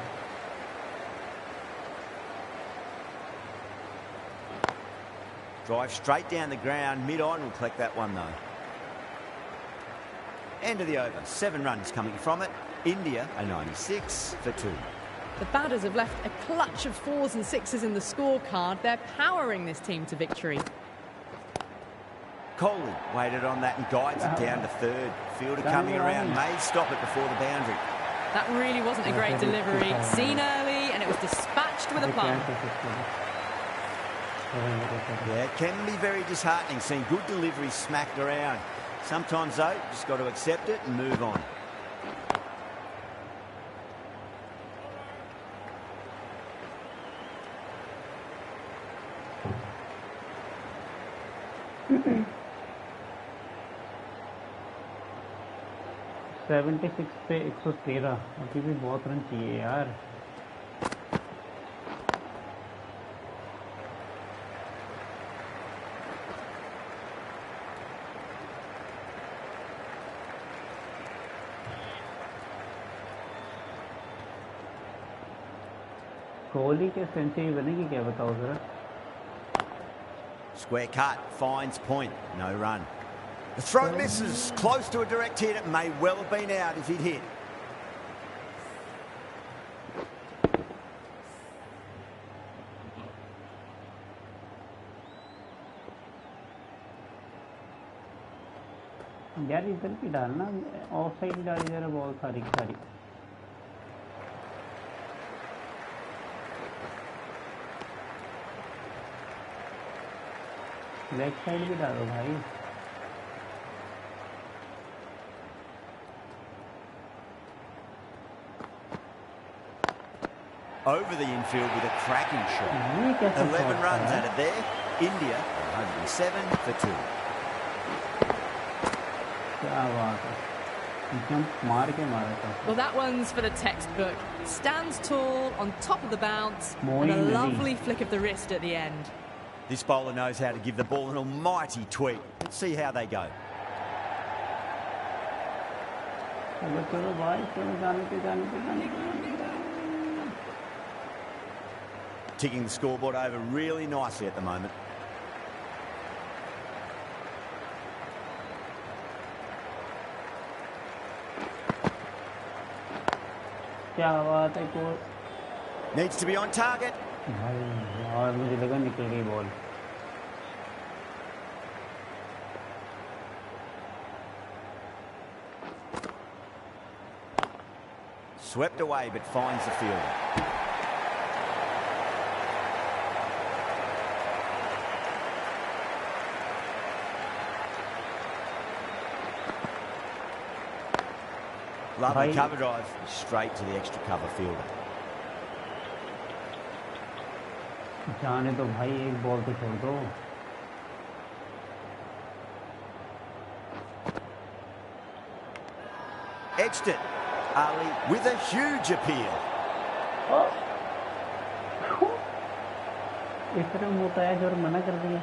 Drive straight down the ground. Mid-on will collect that one though. End of the over. 7 runs coming from it. India a 96 for 2. The batters have left a clutch of 4s and 6s in the scorecard. They're powering this team to victory. Kohli waited on that and guides it down to third. Fielder coming around may stop it before the boundary. That really wasn't a great delivery. Seen early and it was dispatched with a plum. Yeah, it can be very disheartening seeing good deliveries smacked around. Sometimes though, just got to accept it and move on. Mm-mm. 76 पे 113 अभी भी बहुत run चाहिए यार कोहली के century बनेगी क्या बताओ जरा Square cut, finds point, no run. The throw misses, close to a direct hit. It may well have been out if he'd hit. यार इधर भी डालना ऑफ साइड डाली जरा बॉल सारी की सारी लेग साइड भी डालो भाई Over the infield with a cracking shot. 11 runs added there. India 107 for 2. क्या बात है जंप मार के मारा था Well, that one's for the textbook. Stands tall on top of the bounce and a lovely flick of the wrist at the end. This bowler knows how to give the ball an almighty tweak. Let's see how they go. चलो भाई चलो जाने Ticking the scoreboard over really nicely at the moment. क्या बात है को Needs to be on target. भाई यार मुझे लगा निकल गई ball Swept away but finds the fielder. Lovely cover drive straight to the extra cover fielder. जाने दो भाई एक बॉल तो छोड़ दो Edged it. Ali with a huge appeal. इतना मोटा है जो मना कर दिया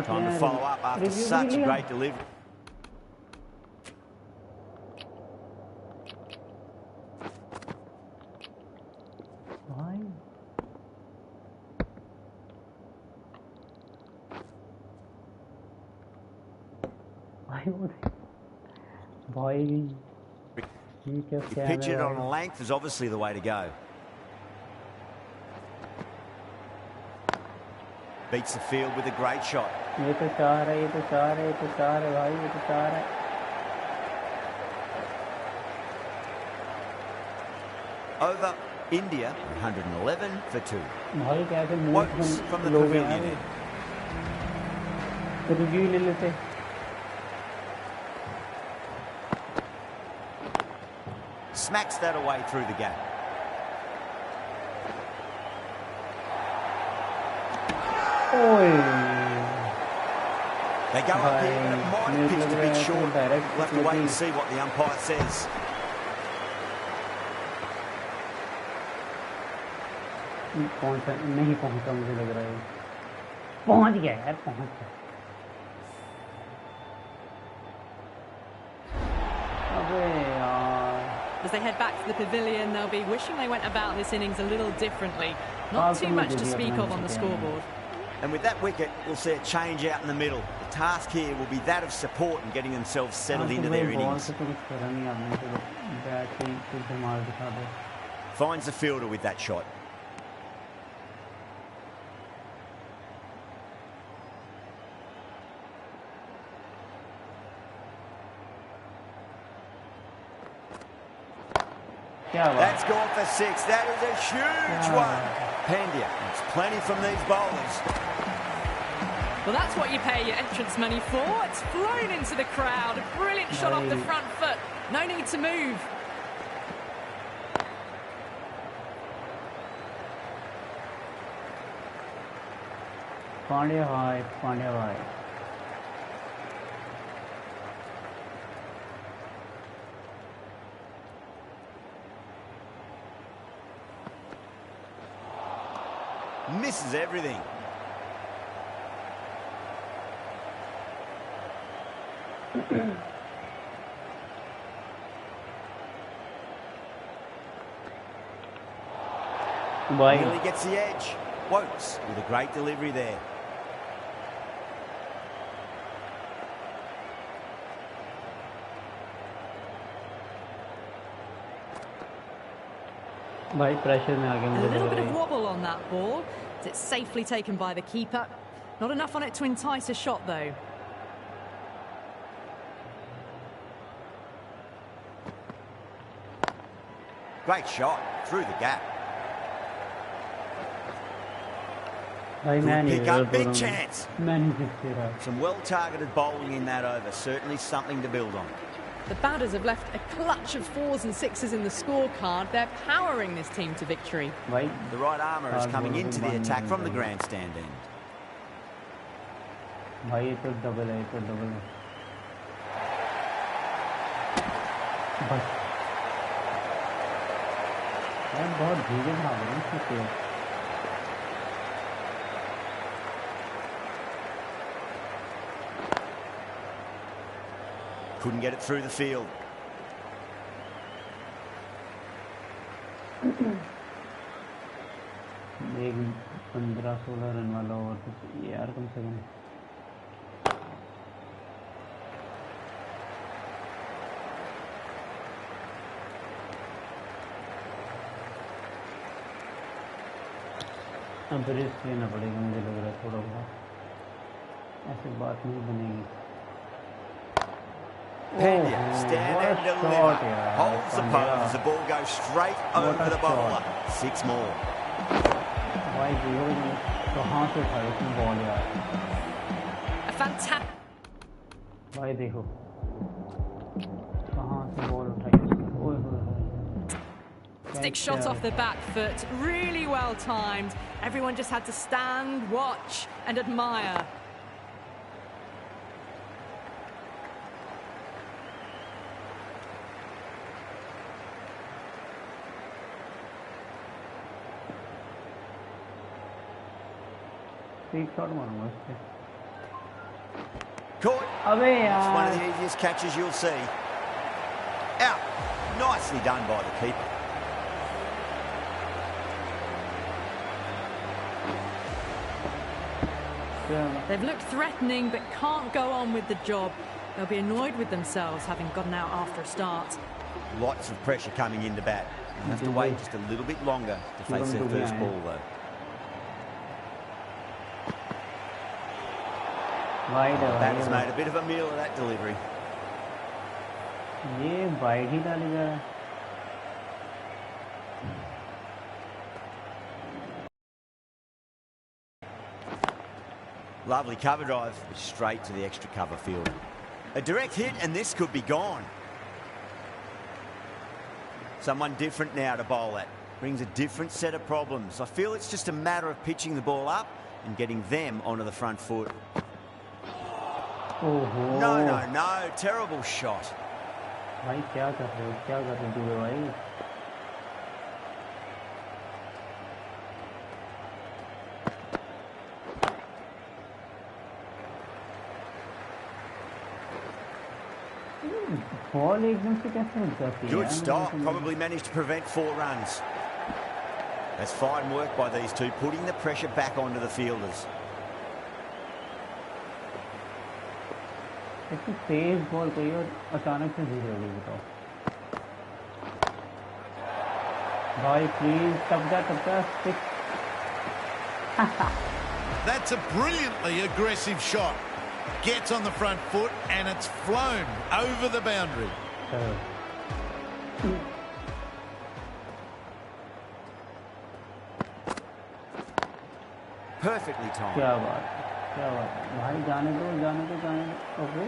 Time to follow up after such a great delivery. You pitch it on length is obviously the way to go. Beats the field with a great shot. ये तो चार है भाई ये तो चार है Over India 111 for 2. भाई कैसे Wokes from the pavilion end. तो रिव्यू ले लेते Smacks that away through the gap. They go up here and it might have pitched a bit short. We'll have to wait and see what the umpire says. नहीं पहुंचा मुझे लग रहा है पहुंच गया यार, पहुंच गया। अबे यार। As they head back to the pavilion, they'll be wishing they went about this innings a little differently. Not too much to speak of on the scoreboard. And with that wicket, we'll see a change out in the middle. The task here will be that of support and getting themselves settled into their innings. Finds the fielder with that shot. That's gone for 6. That is a huge one. Pandya makes plenty from these bowlers. Well, that's what you pay your entrance money for. It's flown into the crowd. A brilliant shot off the front foot. No need to move. Pandya bhai, Pandya bhai. Misses everything. Nearly gets the edge. Wokes with a great delivery there. A little bit of wobble on that ball. It's safely taken by the keeper. Not enough on it to entice a shot, though. Great shot through the gap. Good pick up, big chance. Some well-targeted bowling in that over. Certainly something to build on. The batters have left a clutch of 4s and 6s in the scorecard. They're powering this team to victory. The right armour is coming into the attack from the grandstand end. Couldn't get it through the field. एक 15-16 run वाला over तो चाहिए यार कम से कम। अब risk लेना पड़ेगा मुझे लग रहा है थोड़ा बहुत, ऐसी बात नहीं बनेगी। Pandya, stand and deliver. Holds the pose as the ball goes straight over the bowler. 6 more. A fantastic. भाई देखो कहाँ से बॉल उठाई उसने। Stick shot off the back foot, really well timed. Everyone just had to stand, watch and admire. Caught. It's one of the easiest catches you'll see. Out. Nicely done by the keeper. They've looked threatening but can't go on with the job. They'll be annoyed with themselves having gotten out after a start. Lots of pressure coming into bat. They'll have to wait just a little bit longer to face their first ball though. Batter's made a bit of a meal of that delivery. ये wide ही डाली जा रहा है। Lovely cover drive, straight to the extra cover field. A direct hit and this could be gone. Someone different now to bowl at. Brings a different set of problems. I feel it's just a matter of pitching the ball up and getting them onto the front foot. No, terrible shot. भाई क्या कर रहे हो, क्या कर रहे हो भाई? बॉल एकदम से कैसे उठ जाती है? Good stop. Probably managed to prevent 4 runs. That's fine work by these two, putting the pressure back onto the fielders. इतनी तेज बॉल कोई और अचानक से जीरो हो गई बताओ भाई प्लीज तब जा stick. That's a brilliantly aggressive shot. Gets on the front foot and it's flown over the boundary. Perfectly timed. क्या बात है भाई जाने दो ओके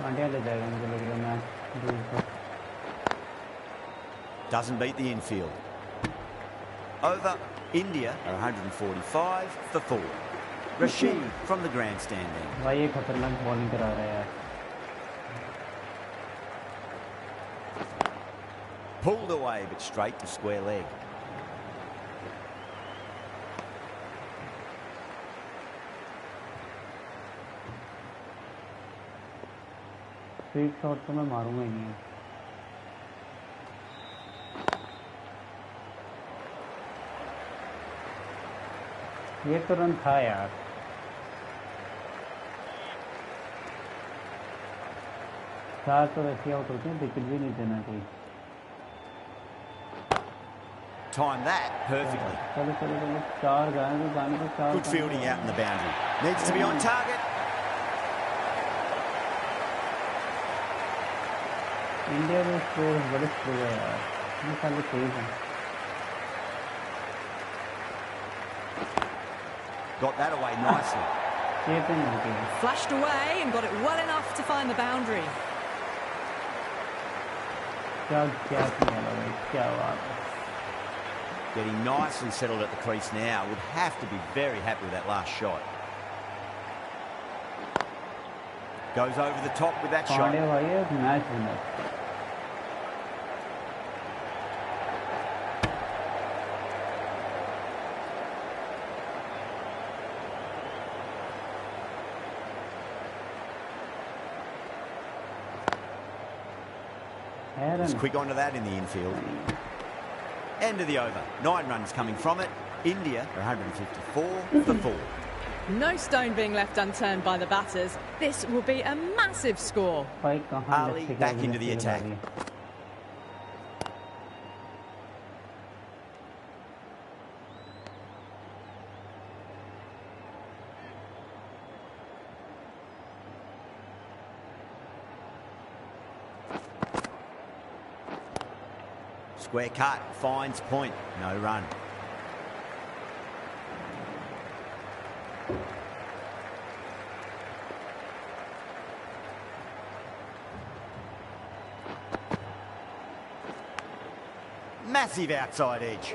पांड्या ले जाएगा मुझे लग रहा है मैच दूर पर Doesn't beat the infield. Over, India are 145 for 4. Rashid from the grandstand end. भाई ये खतरनाक बॉलिंग करा रहा है यार Pulled away but straight to square leg. Straight shot तो मैं मारूंगा ही नहीं ये तो रन था यार चार तो वैसे आउट होते हैं विकेट भी नहीं देना कोई Time that perfectly. चलो चार जाने को चार Good fielding out in the boundary. Needs to be on target. India में स्कोर बड़े स्लो है यार ये सारे तेज हैं Got that away nicely. Flashed away and got it well enough to find the boundary. क्या बात है Getting nicely settled at the crease now. Would have to be very happy with that last shot. Goes over the top with that shot. Pandya भाई एक match winner He's quick onto that in the infield. End of the over. 9 runs coming from it. India are 154 for 4. No stone being left unturned by the batters. This will be a massive score. Ali back into the attack. Square cut, finds point, no run. Massive outside edge.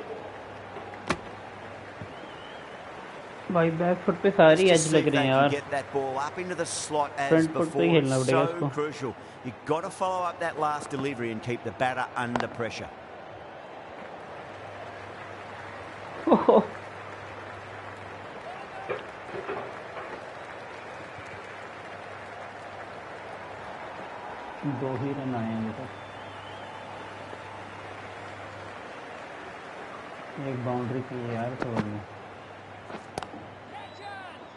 भाई back foot पे सारी as लग रही हैं यार Get that ball up into the slot as before. So crucial. You've got to follow up that last delivery and keep the batter under pressure. दो ही run आए हैं तक एक बाउंड्री चाहिए यार छोड़नी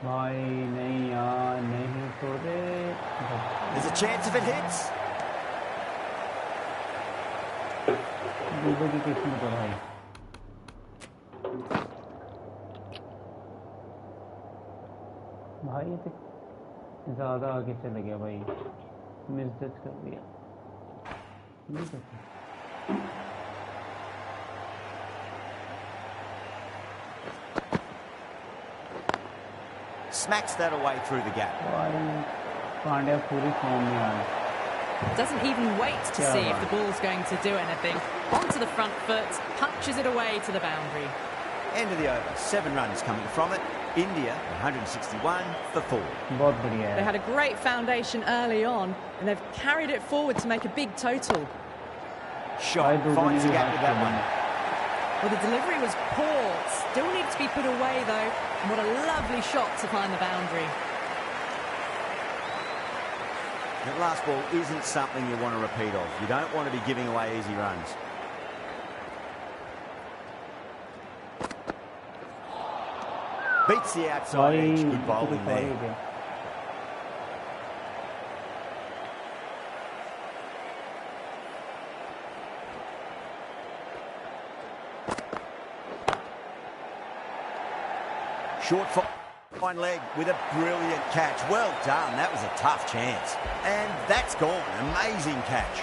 भाई नहीं यार नहीं छोड़े There's a chance if it hits. दूसरे की किस्मत है भाई भाई ये तो ज़्यादा आगे चले गया भाई मिसजज कर दिया नहीं करता Smacks that away through the gap. Pandya पूरी फॉर्म में आ Doesn't even wait to see if the ball's going to do anything. Onto the front foot, punches it away to the boundary. End of the over. 7 runs coming from it. India 161 for 4. बहुत बढ़िया है. They had a great foundation early on, and they've carried it forward to make a big total. shot. Finds the gap with that one. Well, the delivery was poor. Still needs to be put away, though. And what a lovely shot to find the boundary. That last ball isn't something you want to repeat of. You don't want to be giving away easy runs. Beats the outside edge. Good bowling there. Short fine leg with a brilliant catch. Well done. That was a tough chance. And that's gone. Amazing catch.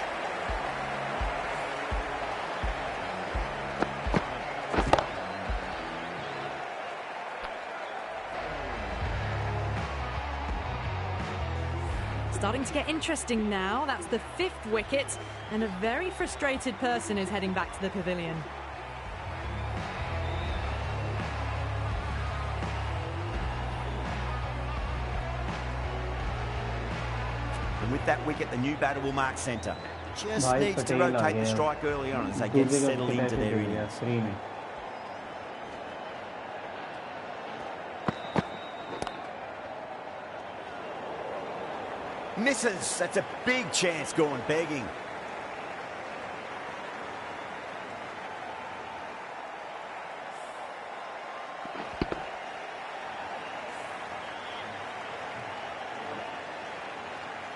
Starting to get interesting now. That's the 5th wicket, and a very frustrated person is heading back to the pavilion. And with that wicket, the new batter will mark centre. Just needs to rotate the strike early on as they get settled into their innings. Misses. That's a big chance gone begging.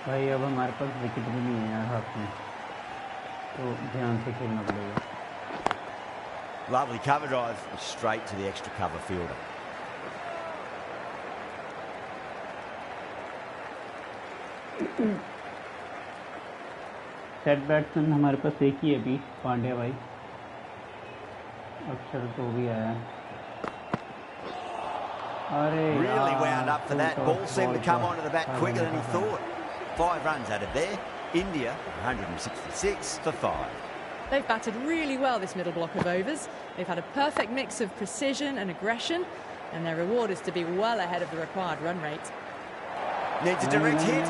भाई अब हमारे पास wicket भी नहीं है यार हाथ में, तो ध्यान से खेलना पड़ेगा. Lovely cover drive straight to the extra cover fielder. Set batsman हमारे पास एक ही है अभी, पांड्या भाई. अक्षर तो भी आया. अरे really wound up for that. Ball seemed to come onto the bat quicker than he thought. 5 runs out of there. India 166 for 5. They've batted really well this middle block of overs. They've had a perfect mix of precision and aggression, and their reward is to be well ahead of the required run rate. Needs a direct hit.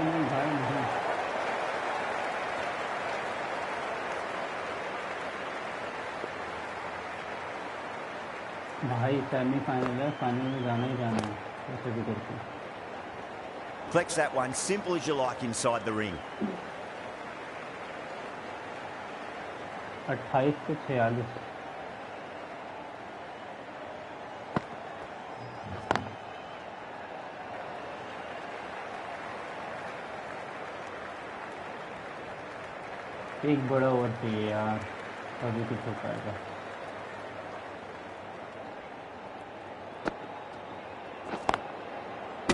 भाई semifinal है, final में जाना ही जाना है कैसे भी करके. Flex that one, simple as you like inside the ring. 28 पे 46. एक बड़ा ओवर चाहिए यार, तभी कुछ हो पाएगा.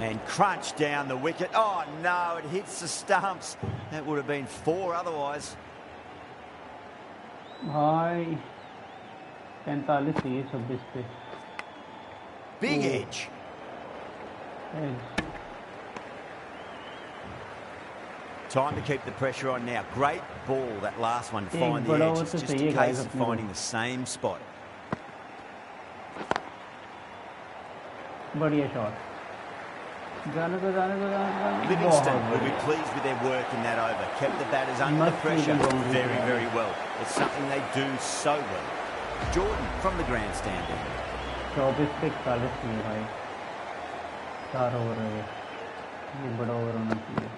And crunch down the wicket. Oh no, it hits the stumps. That would have been 4 otherwise. भाई 45 चाहिए 26 पे. Big edge. Time to keep the pressure on now. Great ball, that last one to find the edge. It's just a case of finding the same spot. बढ़िया shot. Livingston will be pleased with their work in that over. Kept the batters under the pressure very, very well. It's something they do so well. Jordan from the grandstand. 24 पे 41 चाहिए भाई. 4 over है, ये बड़ा over होना चाहिए.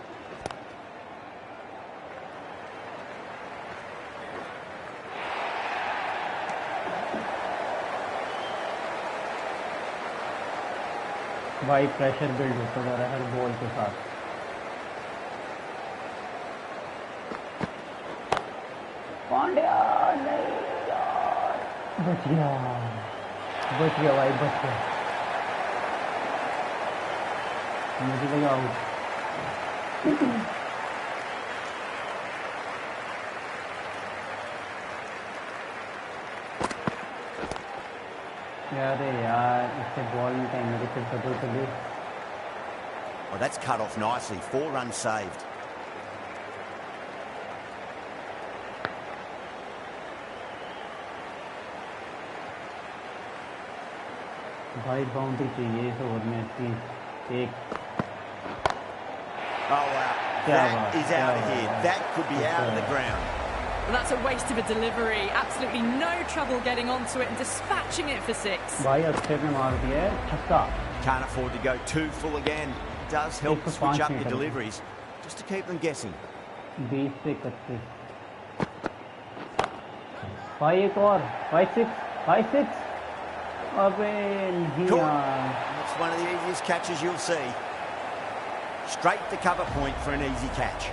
भाई pressure build होता जा रहा है हर बॉल के साथ. पांड्या नहीं यार, बच गया भाई, बच गया. मुझे लगा आउट. अरे यार इससे बॉल में टाइम मेरे से डबल चले. Oh, that's cut off nicely. 4 runs saved. भाई बाउंड्री चाहिए इस ओवर में. 1. Oh wow, that is out of here. That could be out of the ground. Well, that's a waste of a delivery. Absolutely no trouble getting onto it and dispatching it for 6. भाई अच्छे पे मार दिया है छक्का. Can't afford to go too full again. It does help to switch up your deliveries, just to keep them guessing. 20 से 31. भाई एक और. 5-6. 5-6. अबे नहीं यार. That's one of the easiest catches you'll see. Straight to cover point for an easy catch.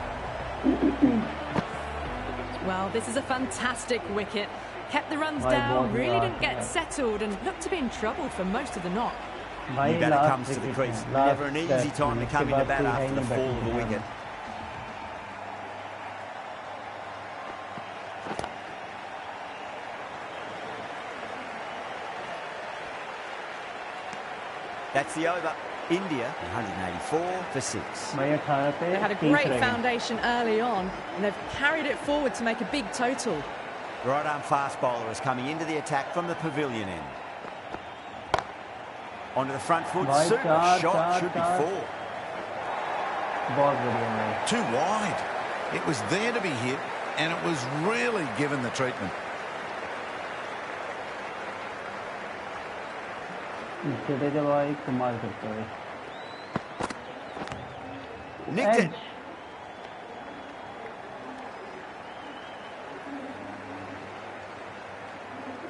Well, this is a fantastic wicket. Kept the runs down, really didn't get settled and looked to be in trouble for most of the knock. New batter comes to the crease. Never an easy time to come into bat after the fall of a wicket. That's the over. India 184 for 6. They had a great foundation early on and they've carried it forward to make a big total. Right arm fast bowler is coming into the attack from the pavilion end. Onto the front foot, super shot, should be 4. Too wide. It was there to be hit and it was really given the treatment. Nicked it.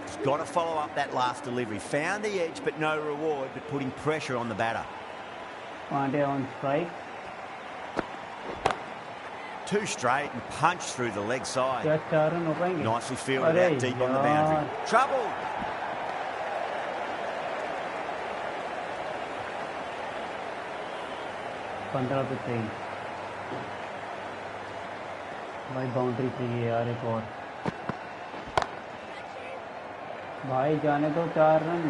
He's got to follow up that last delivery. Found the edge, but no reward, but putting pressure on the batter. Pandya on strike. 2 straight and punched through the leg side. Nicely fielded out deep on the boundary. Trouble. भाई boundary चाहिए यार एक और. भाई जाने दो 4 run.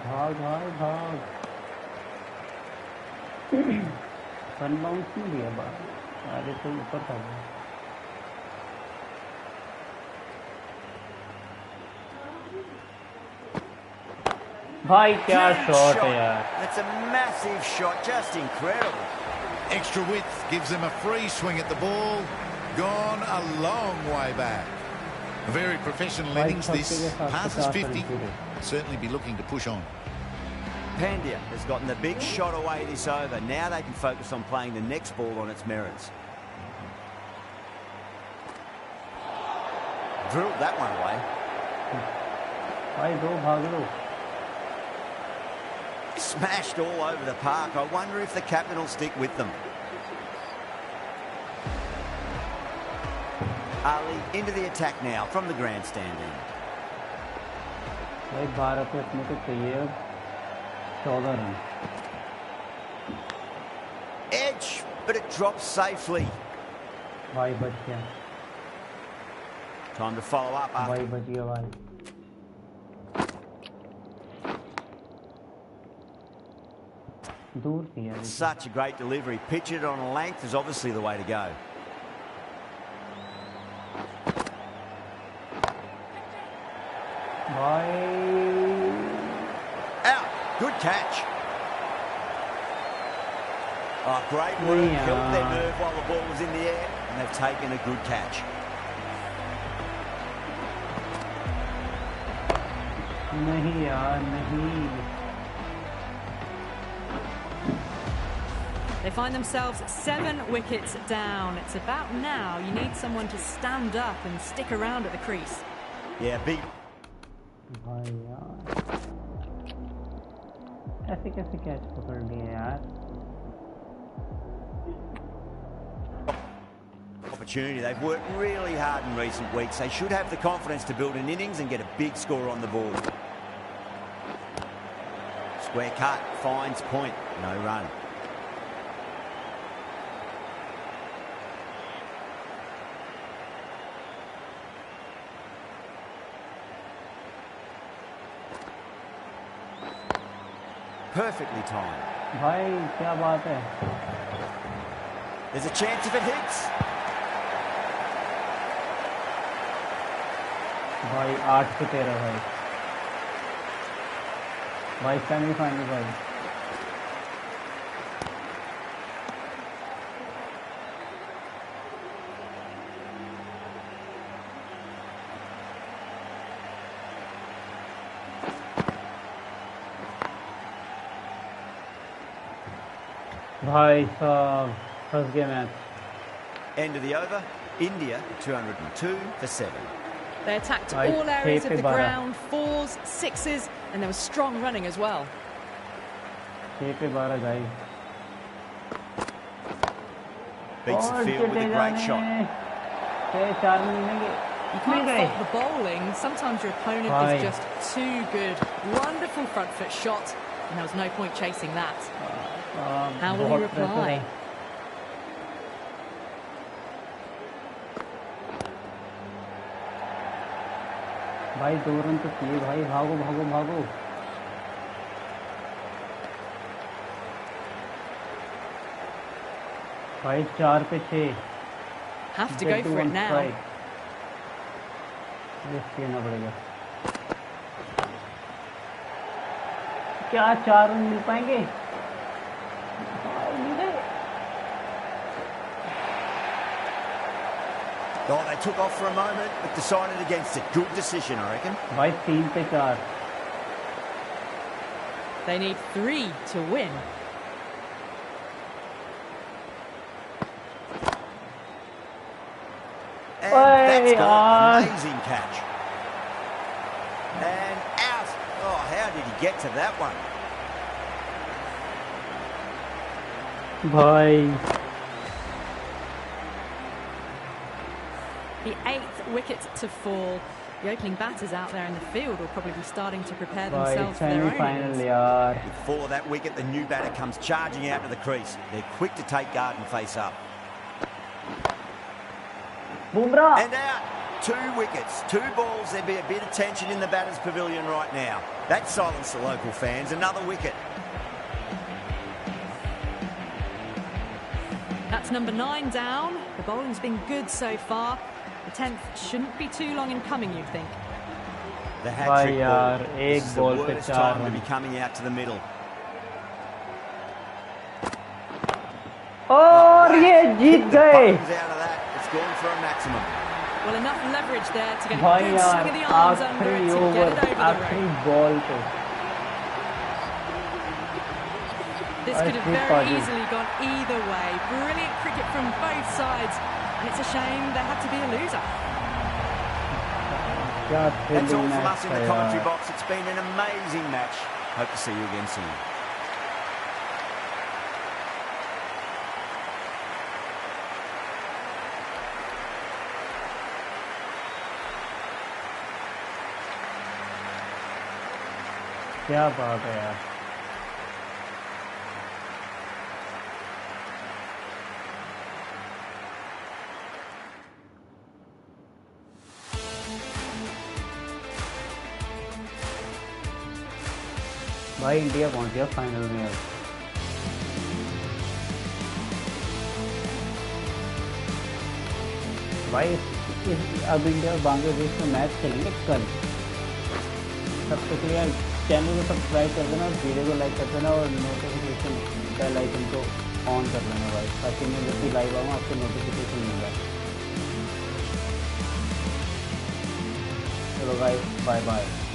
भाग भाग भाग. वन बाउंस नहीं दिया बाहर. अरे तो ऊपर था. भाई क्या शॉट है यार. That's a massive shot, just incredible. Extra width gives them a free swing at the ball. Gone a long way back. A very professional innings this. Passes 50. Certainly be looking to push on. Pandya has gotten the big shot away this over. Now they can focus on playing the next ball on its merits. Drilled that one away. भाई दो भाग लो. Smashed all over the park. I wonder if the captain will stick with them. Ali into the attack now from the grandstand end. भाई 12 पे अपने को चाहिए अब 14 run. Edge, but it drops safely. भाई बच गया. Time to follow up. भाई बच गया भाई. दूर थी यार. Such a great delivery. Pitch it on a length is obviously the way to go. भाई. Out. Good catch. Oh, great work. Held their nerve while the ball was in the air, and they've taken a good catch. नहीं यार नहीं. They find themselves 7 wickets down. It's about now you need someone to stand up and stick around at the crease. Yeah, big. भाई यार ऐसे कैसे catch पकड़ लिए यार. Opportunity. They've worked really hard in recent weeks. They should have the confidence to build an innings and get a big score on the board. Square cut, finds point, no run. Perfectly timed. भाई क्या बात है. There's a chance if it hits. भाई 8 पे 13 भाई. भाई semifinal भाई. भाई साहब फंस गया match. End of the over. India 202 for 7. They attacked Right, all areas of the 6 पे 12. ground, 4s, 6s, and there was strong running as well. 6 पे 12 guys. Beats the field with a great shot. 4 मिलेंगे. You can't fault the bowling. Sometimes your opponent Right. is just too good. Wonderful front foot shot, and there was no point chasing that. How will he reply? भाई 2 run तो चाहिए भाई. भागो भागो भागो. भाई 4 पे 6. Have to go for it now. Risk लेना पड़ेगा. क्या 4 रन मिल पाएंगे? Oh, they took off for a moment, but decided against it. Good decision, I reckon. भाई 3 पे 4. They need 3 to win. And that's got an amazing catch. And out. Oh, how did he get to that one? भाई The 8th wicket to fall. The opening batters out there in the field will probably be starting to prepare भाई themselves for their own semifinal innings. यार. Before that wicket, the new batter comes charging out to the crease. They're quick to take guard and face up. Bumrah. And out. 2 wickets, 2 balls. There'd be a bit of tension in the batter's pavilion right now. That silenced the local fans. Another wicket. That's number 9 down. The bowling's been good so far. The 10th shouldn't be too long in coming, you'd think. The भाई hat-trick यार ball. एक This is the ball पे worst 4 time to run. be coming out to the middle. और ये जीत The गए. buttons out of that. It's gone for a maximum. Well, enough leverage there to get a भाई good यार swing of the arms under आखिरी it to over get it over the आखिरी rope. Ball पे. This could have very easily gone either way. Brilliant cricket from both sides. And it's a shame there had to be a loser. क्या That's all thrilling from match us in था the commentary यार. box. It's been an amazing match. Hope to see you again soon. क्या बात है यार. भाई India पहुंच गया फाइनल में अब. भाई अब इंडिया और बांग्लादेश में मैच खेलेंगे कल. सबसे पहले चैनल को सब्सक्राइब कर देना और वीडियो को लाइक कर देना और नोटिफिकेशन बेल आइकन को ऑन कर लेना भाई, ताकि मैं जब भी लाइव आऊँ आपको नोटिफिकेशन मिल जाए. चलो भाई बाय बाय.